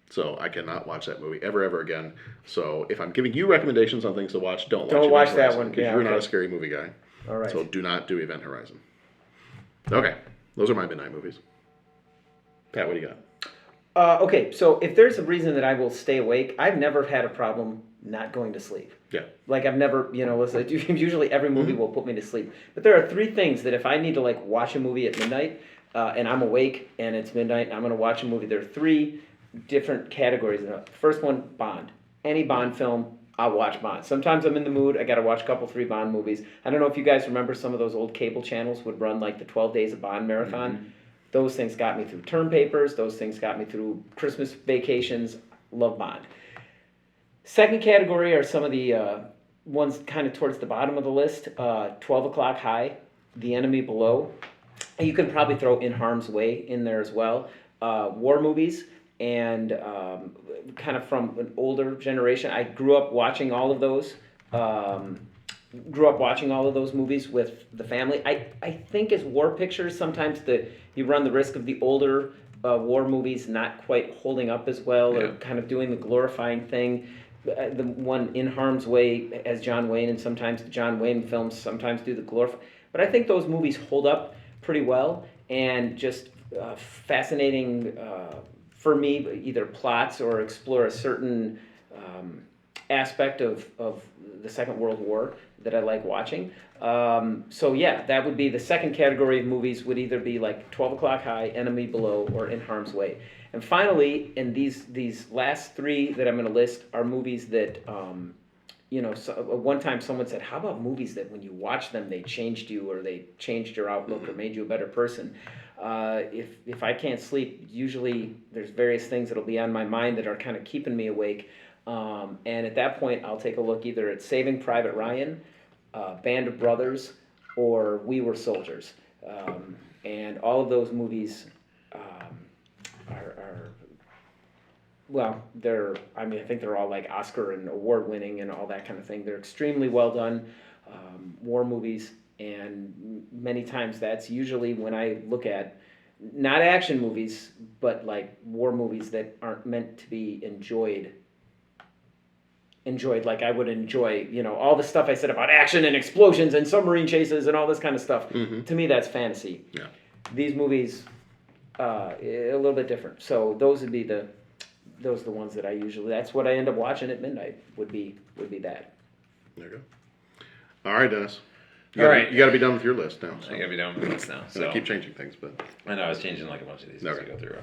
So I cannot watch that movie ever again. So if I'm giving you recommendations on things to watch, don't watch that one. Because you're not a scary movie guy. All right. So do not do Event Horizon. Okay. Those are my midnight movies. Pat, what do you got? Okay, so if there's a reason that I will stay awake, I've never had a problem not going to sleep. Yeah. Like I've never, usually every movie will put me to sleep. But there are 3 things that if I need to watch a movie at midnight, and I'm awake and it's midnight and I'm going to watch a movie, there are 3 different categories. First one, Bond. Any Bond film, I'll watch Bond. Sometimes I'm in the mood, I got to watch a couple, 3 Bond movies. I don't know if you guys remember some of those old cable channels would run the 12 Days of Bond marathon. Those things got me through term papers. Those things got me through Christmas vacations. Love Bond. Second category are some of the ones kind of towards the bottom of the list. 12 O'Clock High, The Enemy Below. You can probably throw In Harm's Way in there as well. War movies and kind of from an older generation. I grew up watching all of those. grew up watching all of those movies with the family. I think as war pictures, sometimes you run the risk of the older war movies not quite holding up as well, or kind of doing the glorifying thing. The one In Harm's Way as John Wayne, and sometimes the John Wayne films sometimes do the glorify. But I think those movies hold up pretty well, and just fascinating for me, either plots or explore a certain aspect of the Second World War that I like watching. So yeah, that would be the second category of movies, would either be like 12 O'Clock High, Enemy Below, or In Harm's Way. And finally, in these last three that I'm going to list are movies that, one time someone said, how about movies that when you watch them, they changed you, or they changed your outlook, or made you a better person? If I can't sleep, usually there's various things that'll be on my mind that are kind of keeping me awake. And at that point, I'll take a look either at Saving Private Ryan, Band of Brothers, or We Were Soldiers. And all of those movies I think they're all like Oscar and award winning and all that kind of thing. They're extremely well done war movies, and many times that's usually when I look at not action movies, but like war movies that aren't meant to be enjoyed like I would enjoy, all the stuff I said about action and explosions and submarine chases and all this kind of stuff. Mm-hmm. To me, that's fantasy. Yeah. These movies, a little bit different. So those would be the ones that I usually. That's what I end up watching at midnight. Would be that. There you go. All right, Dennis. You got to be done with your list now. So. I got to be done with my list now. So I keep changing things, but I know I was changing like a bunch of these as I go through.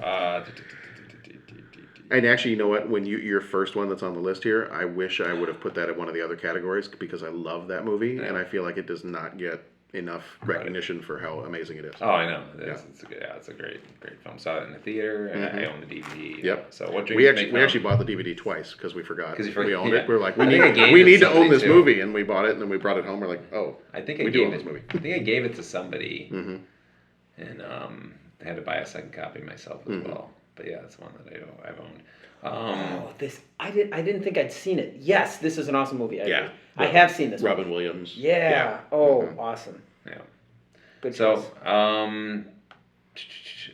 And actually, you know what? When your first one that's on the list here, I wish I would have put that in one of the other categories, because I love that movie, and I feel like it does not get enough recognition for how amazing it is. Oh, I know. It's a great film. Saw it in the theater, and I own the DVD. Yep. So what we actually bought the DVD twice because we forgot. We owned it. We were like, we need to own this movie, and we bought it, and then we brought it home. We're like, oh, I do own this movie. I think I gave it to somebody, and I had to buy a second copy myself as well. But yeah, it's one that I've owned. I didn't think I'd seen it. Yes, this is an awesome movie. I have seen this. Robin Williams. Yeah. Oh, awesome. Yeah. Good choice. So,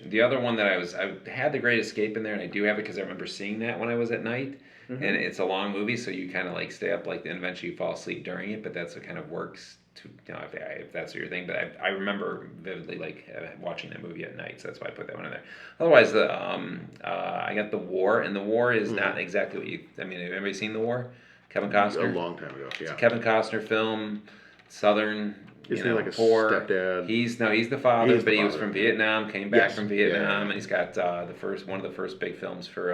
the other one that I had The Great Escape in there, and I do have it because I remember seeing that when I was at night. Mm-hmm. And it's a long movie, so you kind of like stay up and eventually you fall asleep during it. But that's what kind of works to if that's your thing. But I remember vividly watching that movie at night, so that's why I put that one in there. Otherwise, I got The War, and The War is not exactly what you. I mean, have anybody seen The War? Kevin Costner. A long time ago. Yeah. It's a Kevin Costner film, Southern. Isn't he like a poor stepdad? He's the father, but he was from Vietnam, came back from Vietnam, and he's got one of the first big films for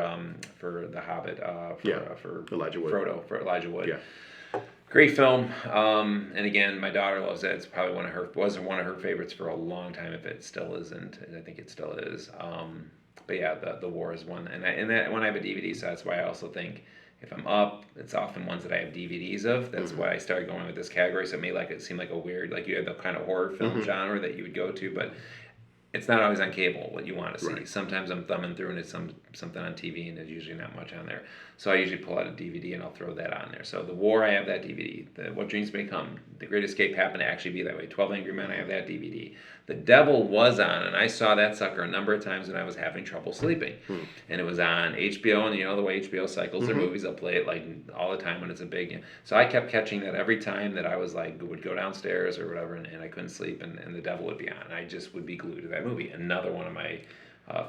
The Hobbit, for Elijah Wood. Frodo, for Elijah Wood. Yeah. Great film, and again, my daughter loves it. It's probably wasn't one of her favorites for a long time, if it still isn't. I think it still is. But yeah, the War is one, and that when I have a DVD, so that's why I also think. If I'm up, it's often ones that I have DVDs of. That's why I started going with this category. So it made it seem like a weird, like you had the kind of horror film genre that you would go to, but it's not always on cable what you want to see. Right. Sometimes I'm thumbing through and it's something on TV, and there's usually not much on there. So I usually pull out a DVD and I'll throw that on there. So The War, I have that DVD. What Dreams May Come, The Great Escape happened to actually be that way. 12 Angry Men, I have that DVD. The Devil was on, and I saw that sucker a number of times when I was having trouble sleeping. And it was on HBO, and the way HBO cycles their movies, they'll play it all the time when it's a big. So I kept catching that every time that I was would go downstairs or whatever, and I couldn't sleep, and The Devil would be on. And I just would be glued to that movie. Another one of my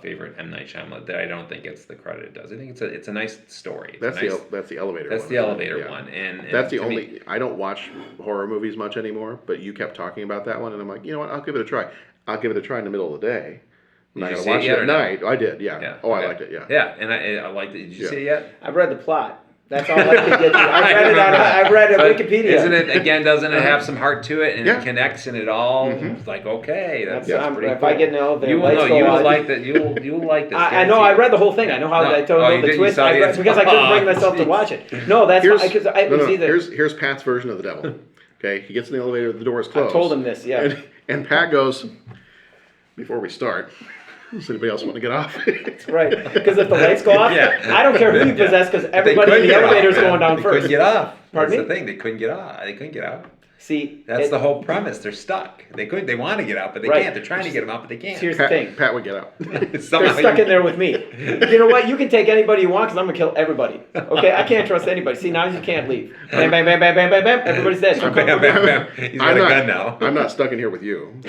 favorite M. Night Shyamalan that I don't think gets the credit it does. I think it's a nice story. That's the elevator. That's one, the elevator one, and that's the only. I don't watch horror movies much anymore, but you kept talking about that one, and I'm like, you know what? I'll give it a try. I'll give it a try in the mitle of the day. I'm not gonna watch it at night. I did, yeah. Oh, I liked it, yeah. Yeah, and I liked it. Did you see it yet? I've read the plot. That's all I can get to. I've read it on Wikipedia. Isn't it, again, doesn't it have some heart to it, and it connects, and it all, it's like, okay, that's pretty cool. If I get an elevator, you will like that. You'll like this. I know, I read the whole thing. I know how I don't know the twist. Because I couldn't bring myself to watch it. No, that's because it was either. Here's Pat's version of The Devil. Okay, he gets in the elevator, the door is closed. I told him this, yeah. And Pat goes, before we start, does anybody else want to get off? That's right. Because if the lights go off, I don't care who you possess, because everybody in the elevator is going down first. They couldn't get off. Pardon me? That's the thing. They couldn't get off. They couldn't get out. See, that's the whole premise. They're stuck. They want to get out, but they can't. They're trying to get them out, but they can't. Here's the thing. Pat would get out. They're stuck in there with me. You know what? You can take anybody you want because I'm going to kill everybody. Okay? I can't trust anybody. See, now you can't leave. Bam, bam, bam, bam, bam, bam, bam. Everybody's dead. Bam, bam, bam. He's got a gun now. I'm not stuck in here with you.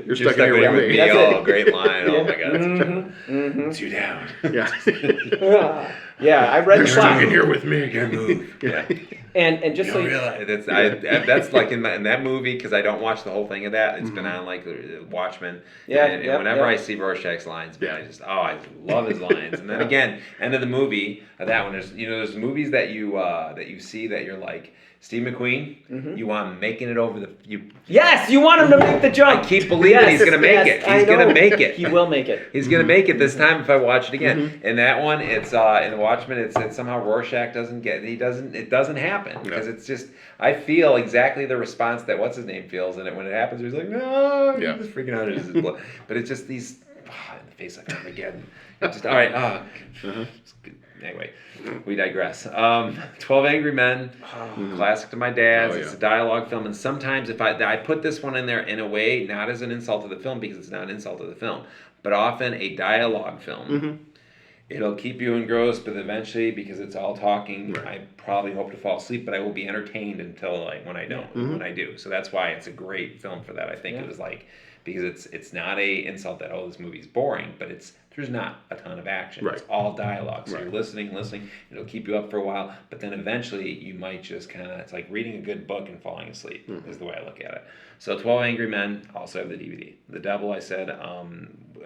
You're stuck in here with me. That's oh, great line. Oh, my God. It's you down. Yeah. Yeah, I read the plot. Stuck in here with me. Can't move. Yeah. And just so you realize that's like in that movie, because I don't watch the whole thing of that. It's been on like Watchmen. Yeah. And whenever I see Rorschach's lines, man, I love his lines. And then again, end of the movie, that one. There's movies that you see that you're like, Steve McQueen, you want him making it over the Yes, you want him to make the jump. I keep believing he's gonna make it. He's gonna make it. He will make it. He's gonna make it this time if I watch it again. In that one, it's in the Watchmen. It's somehow Rorschach doesn't get. It doesn't happen because it's just. I feel exactly the response that what's his name feels, and when it happens, he's like, no, he's just freaking out. It's just blood. But it's just these in the face like Armageddon. Just all right. Anyway, we digress. 12 Angry Men, classic to my dad's. It's a dialogue film, and sometimes if I put this one in there in a way, not as an insult to the film because it's not an insult to the film, but often a dialogue film. It'll keep you engrossed, but eventually, because it's all talking, I probably hope to fall asleep, but I will be entertained until when I don't, when I do. So that's why it's a great film for that. I think it was because it's not a insult that this movie's boring, but there's not a ton of action. It's all dialogue. So you're listening, it'll keep you up for a while, but then eventually you might just it's like reading a good book and falling asleep is the way I look at it. So 12 Angry Men, also have the DVD. The Devil, I said,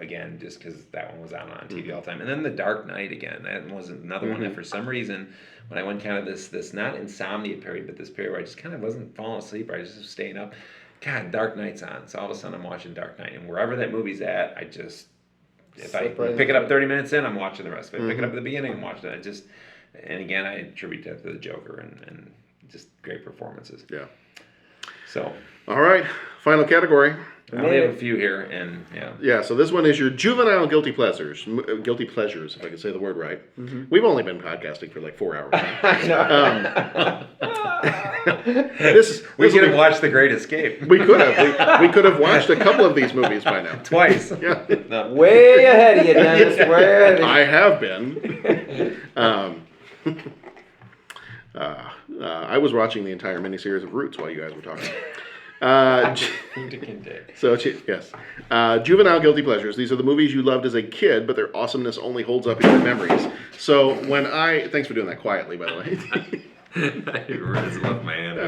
again, just because that one was on TV all the time. And then The Dark Knight again. That was another one that for some reason, when I went kind of this not insomnia period, but this period where I just kind of wasn't falling asleep, I was just staying up. God, Dark Knight's on. So all of a sudden I'm watching Dark Knight. And wherever that movie's at, if I pick it up 30 minutes in, I'm watching the rest. If I pick it up at the beginning, I'm watching it. And again, I attribute that to the Joker and just great performances. Yeah. So. All right, final category. I only have a few here, and yeah. So this one is your juvenile guilty pleasures. Guilty pleasures, if I can say the word right. We've only been podcasting for like 4 hours. I know. We could have watched The Great Escape. We could have. We could have watched a couple of these movies by now. Twice. Yeah. No. Way ahead of you, Dennis. Way ahead of you. I have been. I was watching the entire miniseries of Roots while you guys were talking. So yes, juvenile guilty pleasures. These are the movies you loved as a kid, but their awesomeness only holds up in your memories. So thanks for doing that quietly, by the way. I just left my hand.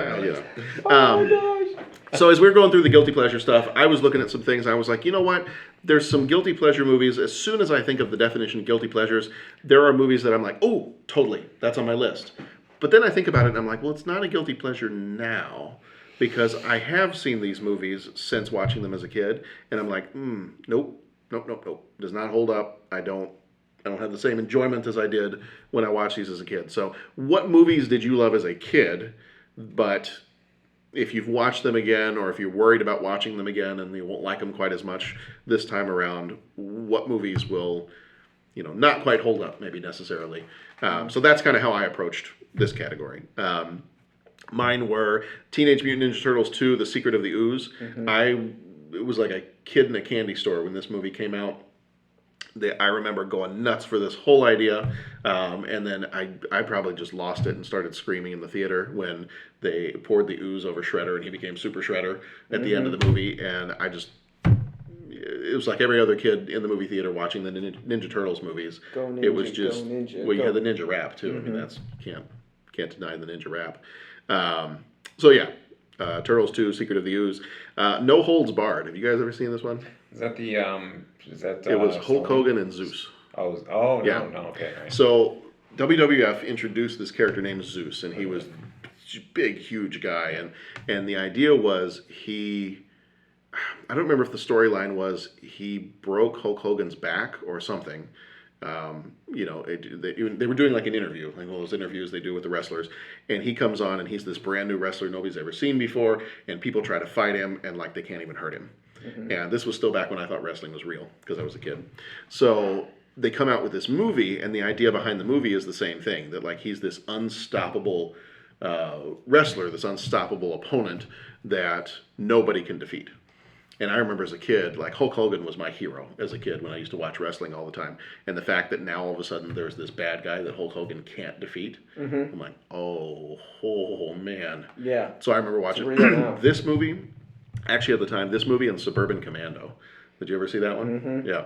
Oh my gosh. So as we were going through the guilty pleasure stuff, I was looking at some things. I was like, you know what? There's some guilty pleasure movies. As soon as I think of the definition of guilty pleasures, there are movies that I'm like, oh, totally, that's on my list. But then I think about it, and I'm like, well, it's not a guilty pleasure now. Because I have seen these movies since watching them as a kid, and I'm like, nope. Does not hold up. I don't have the same enjoyment as I did when I watched these as a kid. So what movies did you love as a kid, but if you've watched them again, or if you're worried about watching them again and you won't like them quite as much this time around, what movies will, not quite hold up maybe necessarily. So that's kind of how I approached this category. Mine were Teenage Mutant Ninja Turtles 2, The Secret of the Ooze. It was like a kid in a candy store when this movie came out. I remember going nuts for this whole idea, and then I probably just lost it and started screaming in the theater when they poured the ooze over Shredder and he became Super Shredder at the end of the movie, and it was like every other kid in the movie theater watching the Ninja Turtles movies. Go Ninja, it was just, go Ninja, well, you had the Ninja rap too. I mean, that's can't deny the Ninja rap. Turtles 2, Secret of the Ooze. No Holds Barred. Have you guys ever seen this one? Is that the it was Hulk Hogan and Zeus. No, okay. Right. So WWF introduced this character named Zeus, and he was a big, huge guy, and the idea was I don't remember if the storyline was he broke Hulk Hogan's back or something. They were doing like an interview, like one of those interviews they do with the wrestlers, and he comes on and he's this brand new wrestler nobody's ever seen before, and people try to fight him and like they can't even hurt him. And this was still back when I thought wrestling was real because I was a kid. So they come out with this movie, and the idea behind the movie is the same thing, that like he's this unstoppable wrestler, this unstoppable opponent that nobody can defeat. And I remember as a kid, like Hulk Hogan was my hero as a kid when I used to watch wrestling all the time. And the fact that now all of a sudden there's this bad guy that Hulk Hogan can't defeat, I'm like, oh man. Yeah. So I remember watching this movie, actually at the time, this movie and Suburban Commando. Did you ever see that one? Yeah.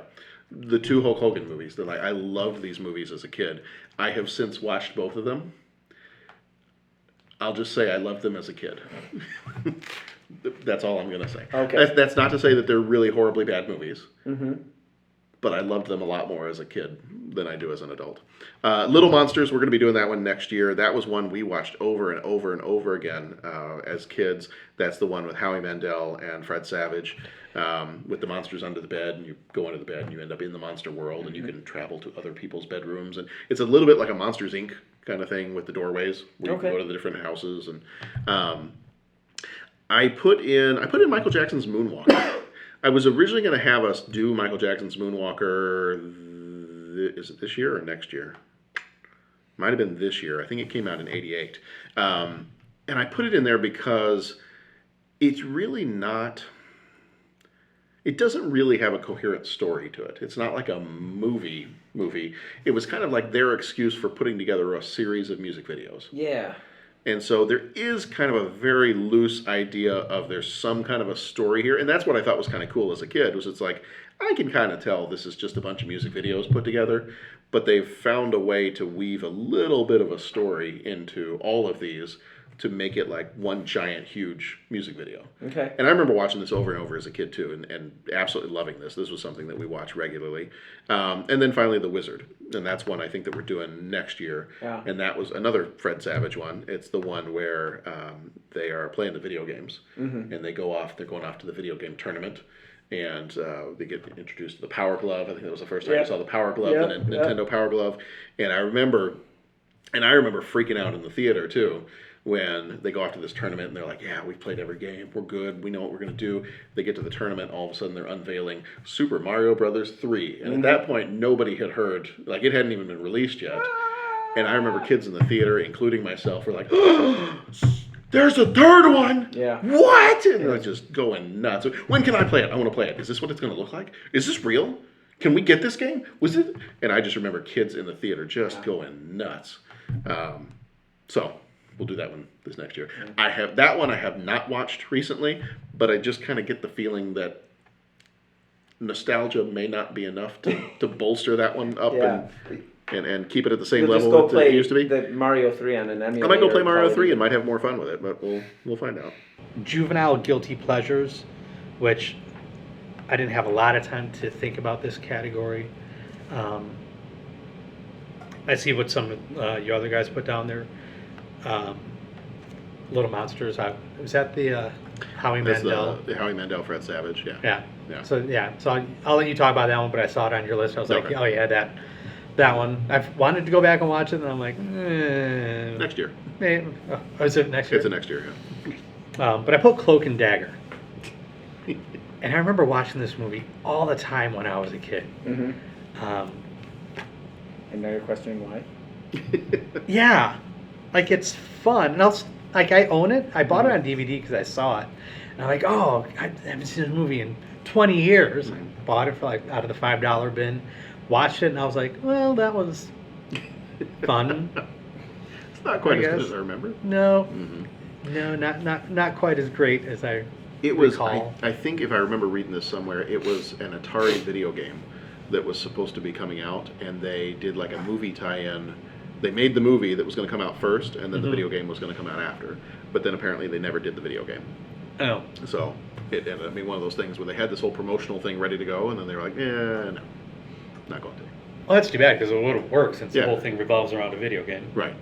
The two Hulk Hogan movies. That I loved these movies as a kid. I have since watched both of them. I'll just say I loved them as a kid. That's all I'm going to say. Okay. That's not to say that they're really horribly bad movies. But I loved them a lot more as a kid than I do as an adult. Little Monsters, we're going to be doing that one next year. That was one we watched over and over and over again as kids. That's the one with Howie Mandel and Fred Savage with the monsters under the bed, and you go into the bed and you end up in the monster world, and you can travel to other people's bedrooms. And it's a little bit like a Monsters, Inc. kind of thing with the doorways where you can go to the different houses. And I put in Michael Jackson's Moonwalker. I was originally going to have us do Michael Jackson's Moonwalker, is it this year or next year? Might have been this year. I think it came out in '88. And I put it in there because it's really not, it doesn't really have a coherent story to it. It's not like a movie. It was kind of like their excuse for putting together a series of music videos. Yeah. And so there is kind of a very loose idea of there's some kind of a story here. And that's what I thought was kind of cool as a kid, was it's like, I can kind of tell this is just a bunch of music videos put together, but they've found a way to weave a little bit of a story into all of these to make it like one giant, huge music video. Okay. And I remember watching this over and over as a kid too, and absolutely loving this. This was something that we watched regularly. And then finally The Wizard. And that's one I think that we're doing next year. Yeah. And that was another Fred Savage one. It's the one where they are playing the video games. And they're going off to the video game tournament. And they get introduced to the Power Glove. I think that was the first time I saw the Power Glove, the Nintendo Power Glove. And I remember freaking out in the theater too, when they go off to this tournament and they're like, yeah, we've played every game, we're good, we know what we're going to do. They get to the tournament, all of a sudden they're unveiling Super Mario Brothers 3. And at that point, nobody had heard, like it hadn't even been released yet. And I remember kids in the theater, including myself, were like, oh, there's a third one! Yeah. What? And they're just going nuts. When can I play it? I want to play it. Is this what it's going to look like? Is this real? Can we get this game? Was it? And I just remember kids in the theater just going nuts. So we'll do that one this next year. I have not watched recently, but I just kind of get the feeling that nostalgia may not be enough to bolster that one up and keep it at the same level that it used to be. The Mario 3 on an emulator. I might go play Mario 3 and might have more fun with it, but we'll find out. Juvenile guilty pleasures, which I didn't have a lot of time to think about this category. I see what some of your other guys put down there. Little Monsters. Was that the Howie Mandel? The Howie Mandel, Fred Savage. Yeah. So I'll let you talk about that one, but I saw it on your list. I was like, oh yeah, that one. I've wanted to go back and watch it, and I'm like, next year. Is it next year? It's a next year. Yeah. But I put Cloak and Dagger. And I remember watching this movie all the time when I was a kid. And now you're questioning why? Yeah. Like, it's fun. And I own it. I bought it on DVD because I saw it. And I'm like, oh, I haven't seen this movie in 20 years. I bought it for out of the $5 bin. Watched it, and I was like, well, that was fun. It's not quite as good as I remember. No. No, not quite as great as I recall. I think if I remember reading this somewhere, it was an Atari video game that was supposed to be coming out, and they did like a movie tie-in. They made the movie that was going to come out first, and then the video game was going to come out after. But then apparently they never did the video game. Oh. So it ended up being one of those things where they had this whole promotional thing ready to go, and then they were like, no, not going to. Well, that's too bad, because it would have worked since the whole thing revolves around a video game. Right.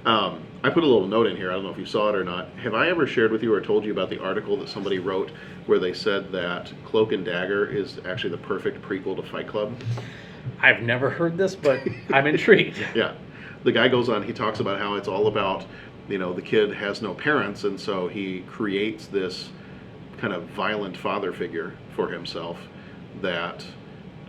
I put a little note in here. I don't know if you saw it or not. Have I ever shared with you or told you about the article that somebody wrote where they said that Cloak and Dagger is actually the perfect prequel to Fight Club? I've never heard this, but I'm intrigued. Yeah. The guy goes on, he talks about how it's all about, the kid has no parents, and so he creates this kind of violent father figure for himself that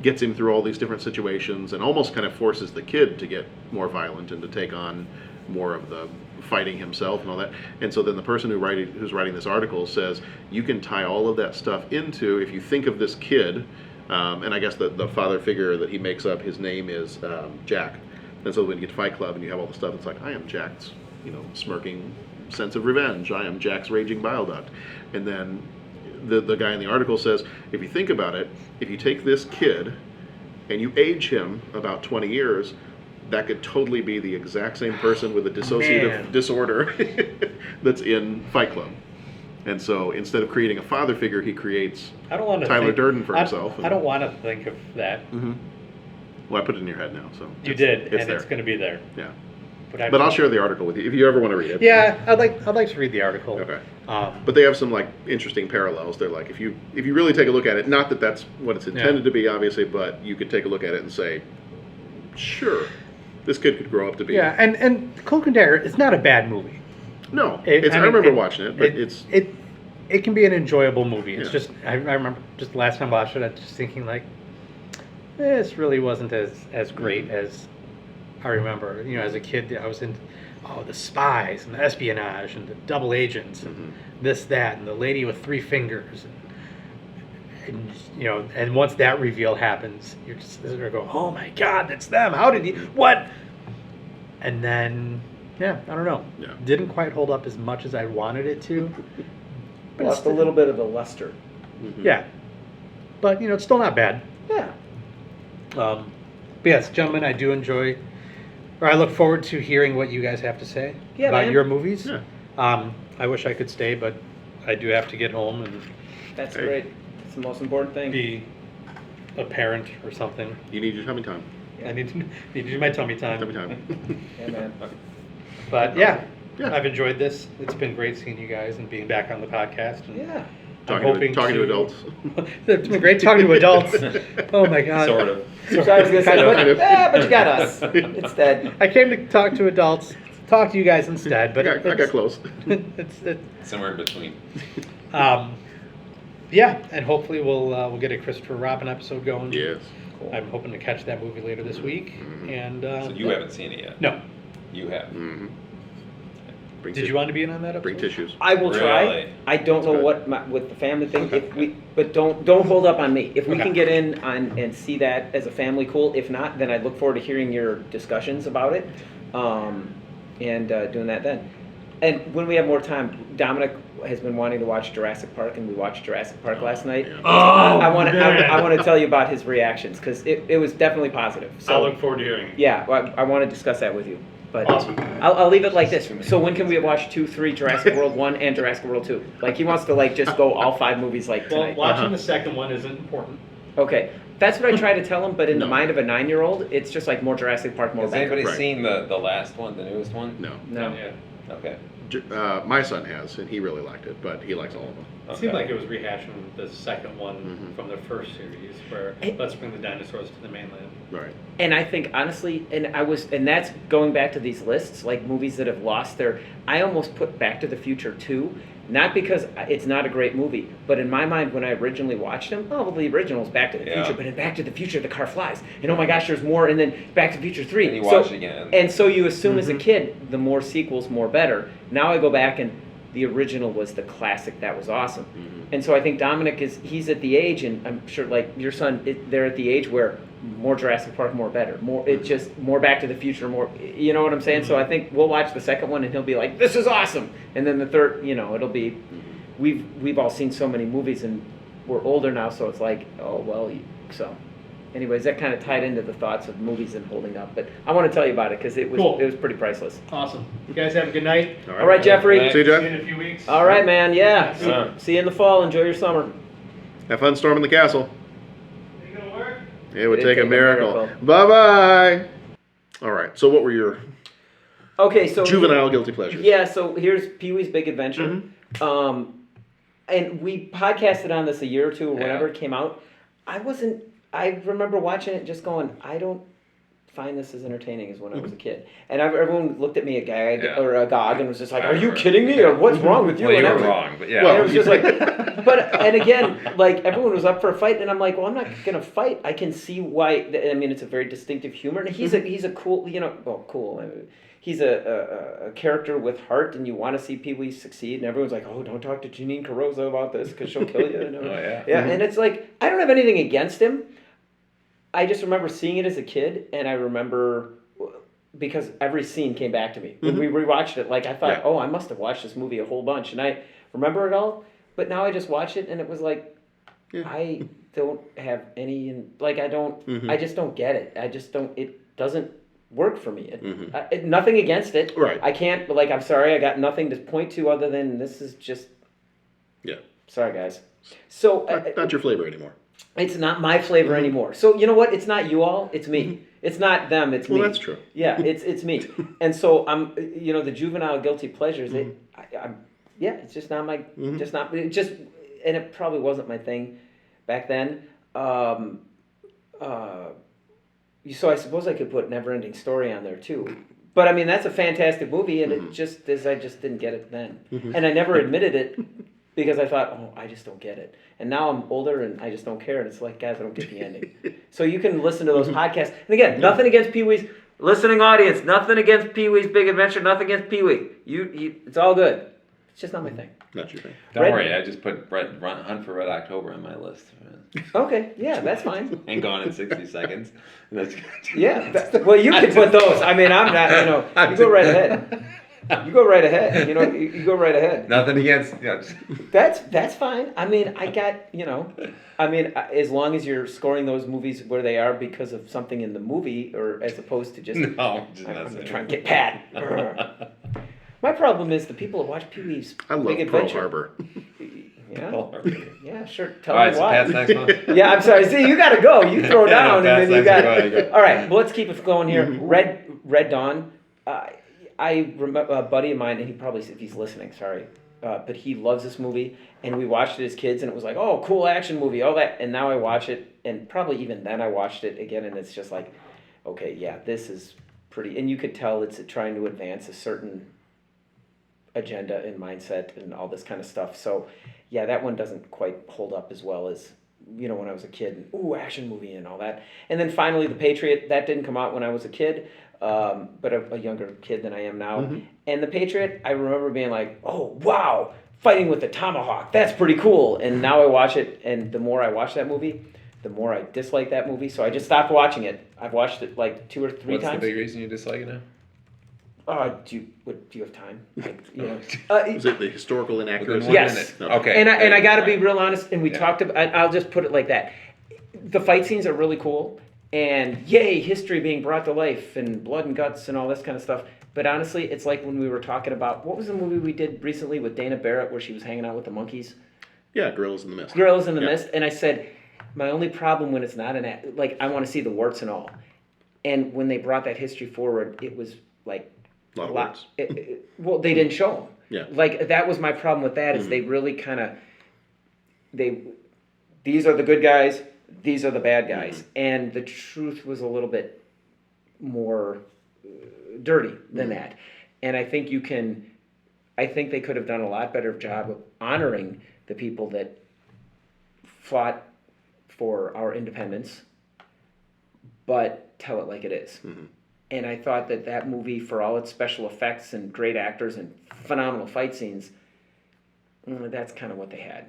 gets him through all these different situations and almost kind of forces the kid to get more violent and to take on more of the fighting himself and all that. And so then the person who's writing this article says you can tie all of that stuff into, if you think of this kid, and I guess the father figure that he makes up, his name is Jack. And so when you get to Fight Club and you have all the stuff, it's like, I am Jack's, smirking sense of revenge. I am Jack's raging bile duct. And then the guy in the article says, if you think about it, if you take this kid and you age him about 20 years, that could totally be the exact same person with a dissociative disorder that's in Fight Club. And so instead of creating a father figure, he creates Tyler Durden for himself. I don't want to think of that. Mm-hmm. Well, I put it in your head now, so you did, it's and there. it's going to be there. Yeah, but I'll share the article with you if you ever want to read it. Yeah, I'd like to read the article. Okay. But they have some like interesting parallels. They're like, if you really take a look at it, not that that's what it's intended to be, obviously, but you could take a look at it and say, sure, this kid could grow up to be. Yeah, and Cloak and Dagger is not a bad movie. No, I remember watching it, but it can be an enjoyable movie. It's just I remember just the last time I watched it, I was just thinking like, this really wasn't as great as I remember. As a kid, I was in the spies and the espionage and the double agents and this, that, and the lady with 3 fingers. And once that reveal happens, you're just going to go, oh my God, that's them. How did he, what? And then, I don't know. Yeah. Didn't quite hold up as much as I wanted it to. But lost a little bit of the luster. Mm-hmm. Yeah. But, it's still not bad. Yeah. But yes, gentlemen, I do enjoy, or I look forward to hearing what you guys have to say about your movies. Yeah. I wish I could stay, but I do have to get home and. That's great. It's the most important thing. Be a parent or something. You need your tummy time. I need to do my tummy time. Tummy time. Yeah, man. But yeah, I've enjoyed this. It's been great seeing you guys and being back on the podcast. And talking to adults. It's been great talking to adults. Oh my God. Sort of. So I was going to say, but you got us instead. I came to talk to adults, talk to you guys instead. But I got close. It's somewhere in between. Yeah, and hopefully we'll get a Christopher Robin episode going. Yes. Cool. I'm hoping to catch that movie later this week. Mm-hmm. And so you haven't seen it yet? No. You have. Mm-hmm. Did you want to be in on that episode? Bring tissues. I will try. I don't know what with the family thing. But don't hold up on me. If we can get in and see that as a family, cool. If not, then I look forward to hearing your discussions about it, and doing that then. And when we have more time, Dominic has been wanting to watch Jurassic Park, and we watched Jurassic Park last night. Yeah. So I want to tell you about his reactions because it was definitely positive. So I look forward to hearing it. Yeah, I want to discuss that with you. But awesome. I'll leave it like this. So when can we watch 2, 3, Jurassic World 1 and Jurassic World 2? Like he wants to just go all 5 movies tonight. Well, watching the second one isn't important. Okay. That's what I try to tell him, but in the mind of a 9-year-old, it's just like more Jurassic Park, more Has anybody seen the last one, the newest one? No. Yeah. Okay. My son has, and he really liked it, but he likes all of them. It seemed like it was rehashing the second one from the first series, where let's bring the dinosaurs to the mainland. Right. And I think honestly, and that's going back to these lists, like movies that have lost their. I almost put Back to the Future 2, not because it's not a great movie, but in my mind when I originally watched them, well, the original is Back to the Future, but in Back to the Future the car flies, and oh my gosh, there's more, and then Back to the Future 3. And you watch it again. And so you assume as a kid, the more sequels, more better. Now I go back and the original was the classic that was awesome. Mm-hmm. And so I think Dominic he's at the age, and I'm sure like your son, they're at the age where more Jurassic Park, more better. More Back to the Future, more, you know what I'm saying? Mm-hmm. So I think we'll watch the second one and he'll be like, this is awesome. And then the third, it'll be, we've all seen so many movies and we're older now, so it's like, oh, well, so. Anyways, that kind of tied into the thoughts of movies and holding up. But I want to tell you about it because it was pretty priceless. Awesome. You guys have a good night. All right, Jeffrey. See you, Jeff. See you in a few weeks. All right, man. Yeah. See you in the fall. Enjoy your summer. Have fun storming the castle. Are you going to work? It would take a miracle. Bye-bye. All right. So what were your juvenile guilty pleasures? Yeah, so here's Pee-wee's Big Adventure. Mm-hmm. And we podcasted on this a year or two or whenever it came out. I remember watching it just going, I don't find this as entertaining as when I was a kid. And everyone looked at me agog and was just like, are you kidding me? Or what's wrong with you? Well, you were wrong, but yeah. Well, it was just like, and again, like everyone was up for a fight, and I'm like, well, I'm not gonna fight. I can see why. I mean, it's a very distinctive humor, and he's a cool, cool. I mean, he's a character with heart, and you want to see Pee Wee succeed. And everyone's like, oh, don't talk to Janine Carrozza about this because she'll kill you. Yeah, and it's like I don't have anything against him. I just remember seeing it as a kid, and I remember. Because every scene came back to me. When we rewatched it, like I thought, oh, I must have watched this movie a whole bunch. And I remember it all, but now I just watch it and it was like, I don't have any, like I don't, I just don't get it. I just don't, it doesn't work for me. Nothing against it. Right. I can't, like, I'm sorry, I got nothing to point to other than this is just, sorry guys. So. Not your flavor anymore. It's not my flavor anymore. So you know what? It's not you all. It's me. It's not them. It's me. Well, that's true. Yeah, it's me. And so I'm, the juvenile guilty pleasures. It's just not my, just not, and it probably wasn't my thing back then. So I suppose I could put Neverending Story on there too. But I mean, that's a fantastic movie, and it just is. I just didn't get it then, and I never admitted it. Because I thought, oh, I just don't get it. And now I'm older and I just don't care. And it's like, guys, I don't get the ending. So you can listen to those podcasts. And again, nothing against Pee-wee's listening audience. Nothing against Pee-wee's Big Adventure. Nothing against Pee-wee. It's all good. It's just not my thing. Not your thing. Don't worry. I just put Hunt for Red October on my list. Okay. Yeah, that's fine. And Gone in 60 Seconds. That's good. Well, you can put those. I mean, I'm not, you go right ahead. You go right ahead. You go right ahead. Nothing against. That's fine. I mean, I got. As long as you're scoring those movies where they are because of something in the movie, or as opposed to just. No, I'm trying to get Pat. My problem is the people that watch Pee-wee's Big Adventure. Pearl Harbor. Yeah. Yeah, sure. Tell me why. So Pat's next month. Yeah, I'm sorry. See, you got to go. You throw down, and then you got. Go. All right, well, let's keep it going here. Red Dawn. I remember a buddy of mine, and he probably, if he's listening, sorry, but he loves this movie, and we watched it as kids, and it was like, oh, cool action movie, all that, and now I watch it, and probably even then I watched it again, and it's just like, okay, yeah, this is pretty, and you could tell it's trying to advance a certain agenda and mindset and all this kind of stuff, so yeah, that one doesn't quite hold up as well as, when I was a kid, and, action movie and all that, and then finally The Patriot, that didn't come out when I was a kid, but a younger kid than I am now. And The Patriot, I remember being like, oh, wow, fighting with the tomahawk, that's pretty cool. And now I watch it, and the more I watch that movie, the more I dislike that movie. So I just stopped watching it. I've watched it like 2 or 3 times. What's the big reason you dislike it now? Do you have time? Is it the historical inaccuracy? Yes. Okay. And I got to be real honest, and we talked about, I'll just put it like that. The fight scenes are really cool. And yay, history being brought to life and blood and guts and all this kind of stuff. But honestly, it's like when we were talking about, what was the movie we did recently with Dana Barrett where she was hanging out with the monkeys? Yeah, Gorillas in the Mist. Gorillas in the Mist. And I said, my only problem when it's not I want to see the warts and all. And when they brought that history forward, it was like... A lot of warts. Well, they didn't show them. Yeah. Like, that was my problem with that, is they really kind of... These are the good guys... These are the bad guys. And the truth was a little bit more dirty than that. And I think they could have done a lot better job of honoring the people that fought for our independence, but tell it like it is. And I thought that movie, for all its special effects and great actors and phenomenal fight scenes, that's kind of what they had.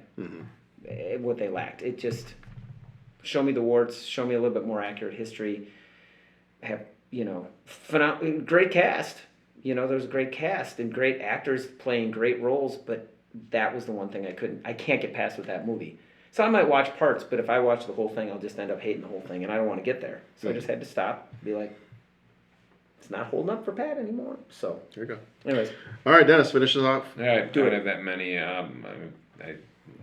What they lacked. It just... Show me the warts, show me a little bit more accurate history, have, great cast. There's a great cast and great actors playing great roles, but that was the one thing I can't get past with that movie. So I might watch parts, but if I watch the whole thing, I'll just end up hating the whole thing, and I don't want to get there. So I just had to stop, be like, it's not holding up for Pat anymore. So there you go. Anyways. All right, Dennis, finish us off. All right, I don't have that many.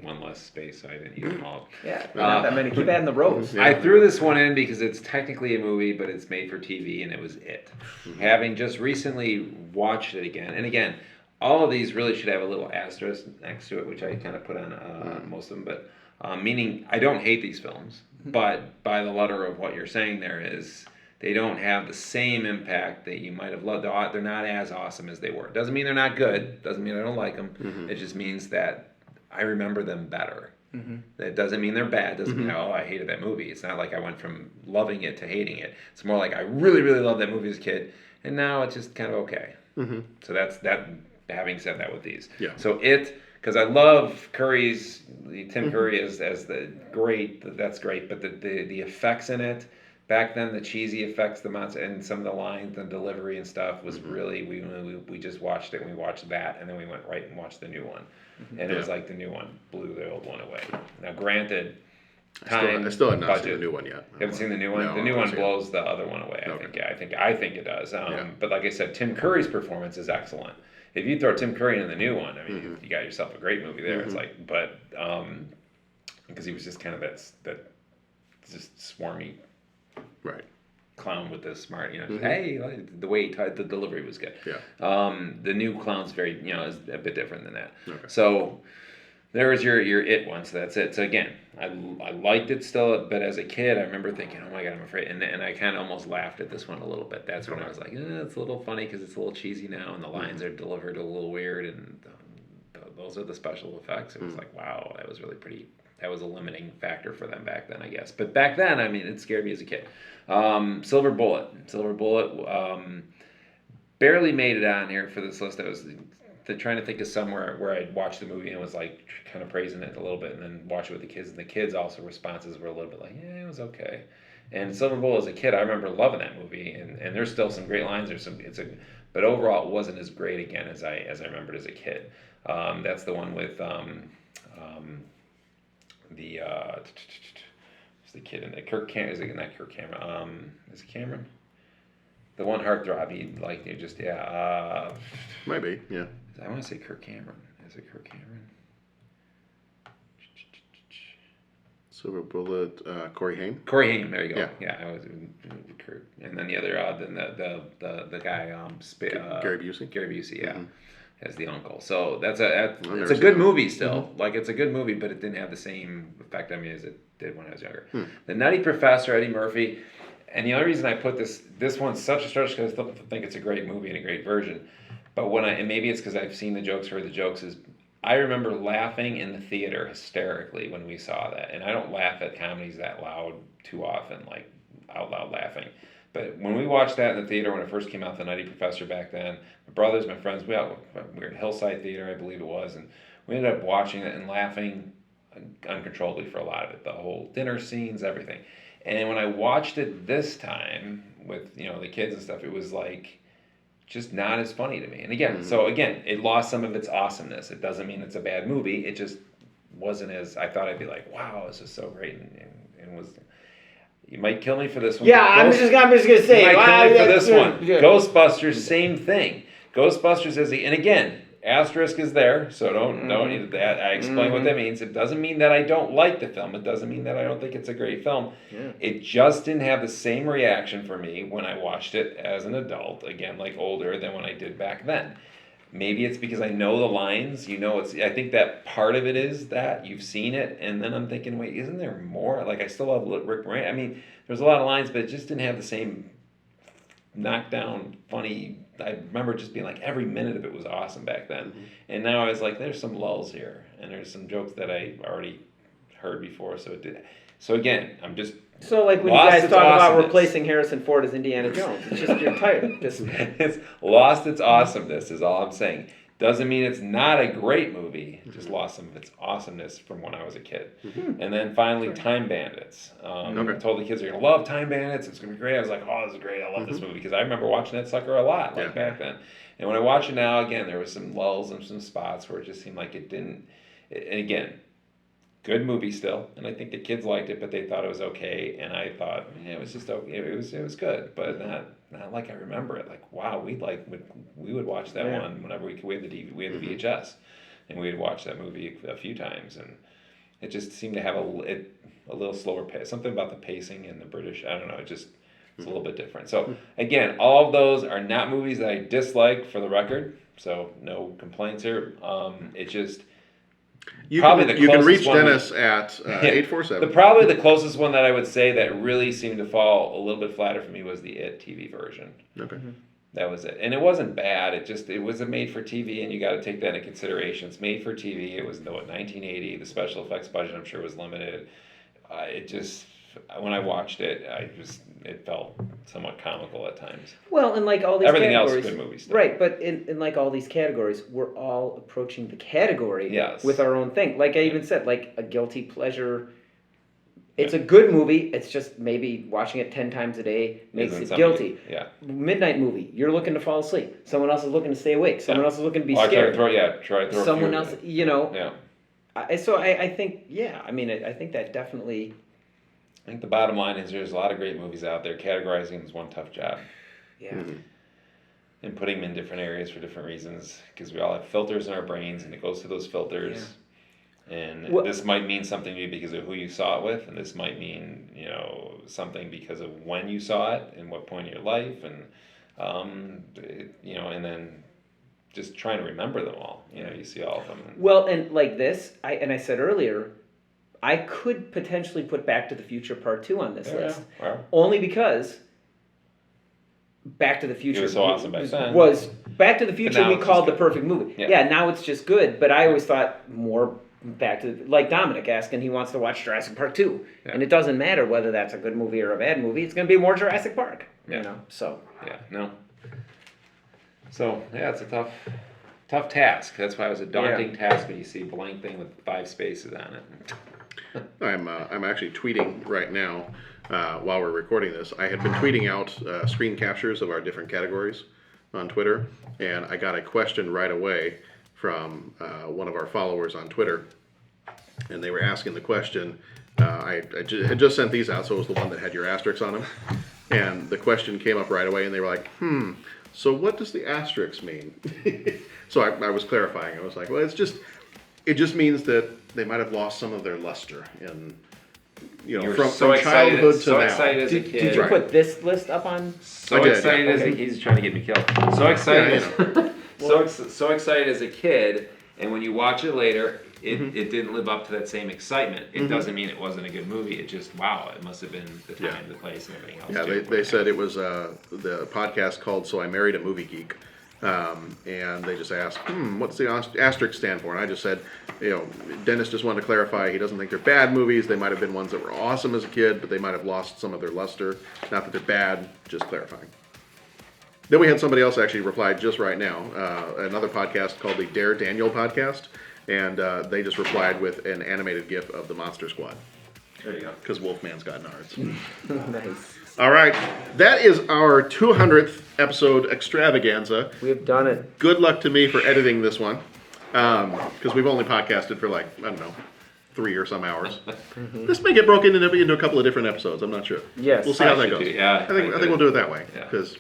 One less space, so I didn't use them all. Yeah, not that many. Keep adding the rows. I threw this one in because it's technically a movie, but it's made for TV, and it was it. Having just recently watched it again, and again, all of these really should have a little asterisk next to it, which I kind of put on most of them, but meaning I don't hate these films, but by the letter of what you're saying there is they don't have the same impact that you might have loved. They're not as awesome as they were. Doesn't mean they're not good. Doesn't mean I don't like them. It just means that I remember them better. That doesn't mean they're bad. Doesn't mean, oh, I hated that movie. It's not like I went from loving it to hating it. It's more like I really, really loved that movie as a kid, and now it's just kind of okay. So that's that. Having said that with these. So because I love Tim Curry as the great, that's great, but the effects in it, back then the cheesy effects, the monster, and some of the lines, the delivery and stuff was really, we just watched it, and we watched that, and then we went right and watched the new one. And it was like the new one blew the old one away. Now granted, I still have not seen the new one yet. You haven't seen the new one? No, the new one blows the other one away, I think it does. But like I said, Tim Curry's performance is excellent. If you throw Tim Curry in the new one, I mean, you got yourself a great movie there. It's like, but because he was just kind of that just swarmy clown with the smart, just, hey, the way the delivery was good. The new clown's very, is a bit different than that. So there was your It one. So that's it. So again, I liked it still, but as a kid, I remember thinking, oh my God, I'm afraid. And I kind of almost laughed at this one a little bit. That's when I was like, it's a little funny because it's a little cheesy now, and the lines are delivered a little weird, and those are the special effects. It was like, wow, that was really pretty. That was a limiting factor for them back then, I guess. But back then, I mean, it scared me as a kid. Silver Bullet, barely made it on here for this list. I was trying to think of somewhere where I'd watched the movie and was like kind of praising it a little bit, and then watch it with the kids. And the kids' also responses were a little bit like, yeah, it was okay. And Silver Bullet as a kid, I remember loving that movie, and there's still some great lines. But overall, it wasn't as great again as I remembered as a kid. That's the one with the kid in it. Is it not Kirk Cameron? Is it Cameron? The one heartthrob he like. You just maybe yeah. I want to say Kirk Cameron. Is it Kirk Cameron? Silver Bullet. Corey Haim. Corey Haim. There you go. Yeah, I was Kirk. And then the other then the guy Gary Busey. Gary Busey. Yeah. As the uncle, so it's a good movie still. Like it's a good movie, but it didn't have the same effect on me as it did when I was younger. The Nutty Professor, Eddie Murphy, and the only reason I put this one's such a stretch because I still think it's a great movie and a great version. But and maybe it's because I've seen the jokes, heard the jokes, is I remember laughing in the theater hysterically when we saw that, and I don't laugh at comedies that loud too often, like out loud laughing. But when we watched that in the theater when it first came out, The Nutty Professor back then, my brothers, my friends, we were at Hillside Theater, I believe it was, and we ended up watching it and laughing uncontrollably for a lot of it, the whole dinner scenes, everything. And when I watched it this time with the kids and stuff, it was like just not as funny to me. And again, it lost some of its awesomeness. It doesn't mean it's a bad movie. It just wasn't as I thought. I'd be like, wow, this is so great, and was. You might kill me for this one. Yeah, I'm just gonna say. You might kill me for this one. Yeah. Ghostbusters, same thing. Ghostbusters and again, asterisk is there, so don't need that. I explain what that means. It doesn't mean that I don't like the film. It doesn't mean that I don't think it's a great film. Yeah. It just didn't have the same reaction for me when I watched it as an adult, again, like older, than when I did back then. Maybe it's because I know the lines. I think that part of it is that you've seen it, and then I'm thinking, wait, isn't there more? Like I still love Rick Moranis. I mean, there's a lot of lines, but it just didn't have the same knockdown, funny. I remember just being like every minute of it was awesome back then, and now I was like, there's some lulls here, and there's some jokes that I already heard before, so it did. So again, I'm just. So like when you guys talk about replacing Harrison Ford as Indiana Jones, it's just you're tired. It's lost its awesomeness is all I'm saying. Doesn't mean it's not a great movie. It just lost some of its awesomeness from when I was a kid. And then finally, Time Bandits. I told the kids they're going to love Time Bandits. It's going to be great. I was like, oh, this is great. I love this movie because I remember watching that sucker a lot back then. And when I watch it now, again, there was some lulls and some spots where it just seemed like it didn't. And again, good movie still, and I think the kids liked it, but they thought it was okay, and I thought it was just okay. It was good, but not like I remember it. Like wow, we would watch that one whenever we had the VHS, and we would watch that movie a few times, and it just seemed to have a little slower pace. Something about the pacing and the British, I don't know, it's a little bit different. So again, all of those are not movies that I dislike, for the record. So no complaints here. It just. You can reach Dennis at 847. Probably the closest one that I would say that really seemed to fall a little bit flatter for me was the It TV version. Okay. That was it. And it wasn't bad. It was a made for TV, and you got to take that into consideration. It's made for TV. It was 1980. The special effects budget, I'm sure, was limited. When I watched it, it felt somewhat comical at times. Well, and like all these everything categories, else is good movie stuff. Right? But in like all these categories, we're all approaching the category yes. with our own thing. Like I even said, like a guilty pleasure. It's a good movie. It's just maybe watching it 10 times a day makes it guilty. Yeah. Midnight movie. You're looking to fall asleep. Someone else is looking to stay awake. Someone else is looking to be scared. Try to throw someone else, Yeah. I think, I mean, I think that definitely. I think the bottom line is there's a lot of great movies out there. Categorizing is one tough job. Yeah. Mm-hmm. And putting them in different areas for different reasons, because we all have filters in our brains, and it goes through those filters. Yeah. And this might mean something to you because of who you saw it with, and this might mean something because of when you saw it and what point in your life, and and then just trying to remember them all. You see all of them. Well, and like this, I said earlier, I could potentially put Back to the Future Part 2 on this list, only because Back to the Future was so awesome back then. Was Back to the Future we called the perfect movie. Yeah, now it's just good, but I always thought more. Back to like Dominic asking, he wants to watch Jurassic Park 2, and it doesn't matter whether that's a good movie or a bad movie. It's going to be more Jurassic Park, So it's a tough task. That's why it was a daunting task when you see a blank thing with 5 spaces on it. I'm actually tweeting right now while we're recording this. I had been tweeting out screen captures of our different categories on Twitter, and I got a question right away from one of our followers on Twitter, and they were asking the question. I had just sent these out, so it was the one that had your asterisks on them, and the question came up right away, and they were like, so what does the asterisk mean? So I was clarifying. I was like, well, it just means that they might have lost some of their luster in, from childhood to now. Excited as a kid. Did you put this list up on? He's trying to get me killed. So excited. So excited as a kid, and when you watch it later, it didn't live up to that same excitement. It doesn't mean it wasn't a good movie. It just, it must have been the time, the place, and everything else. Yeah, they said it was the podcast called So I Married a Movie Geek. And they just asked, what's the asterisk stand for? And I just said, Dennis just wanted to clarify, he doesn't think they're bad movies. They might have been ones that were awesome as a kid, but they might have lost some of their luster. Not that they're bad, just clarifying. Then we had somebody else actually reply just right now, another podcast called the Dare Daniel podcast, and they just replied with an animated GIF of the Monster Squad. There you go. Because Wolfman's got nards. Nice. All right, that is our 200th episode extravaganza. We've done it. Good luck to me for editing this one, because we've only podcasted for 3 or some hours. This may get broken into a couple of different episodes. I'm not sure. Yes, we'll see how that goes. Yeah, I think we'll do it that way. Because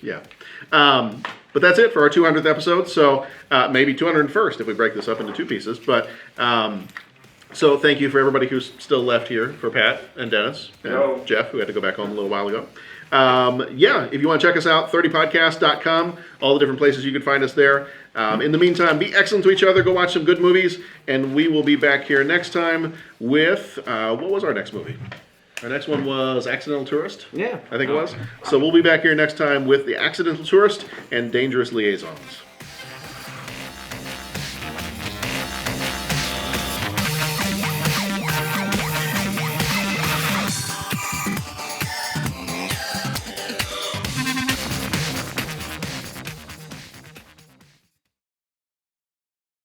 but that's it for our 200th episode. So maybe 201st if we break this up into 2 pieces. But so thank you for everybody who's still left here, for Pat and Dennis and Jeff, who had to go back home a little while ago. If you want to check us out, 30podcast.com, all the different places you can find us there. In the meantime, be excellent to each other, go watch some good movies, and we will be back here next time with, what was our next movie? Our next one was Accidental Tourist? Yeah. I think it was. So we'll be back here next time with The Accidental Tourist and Dangerous Liaisons.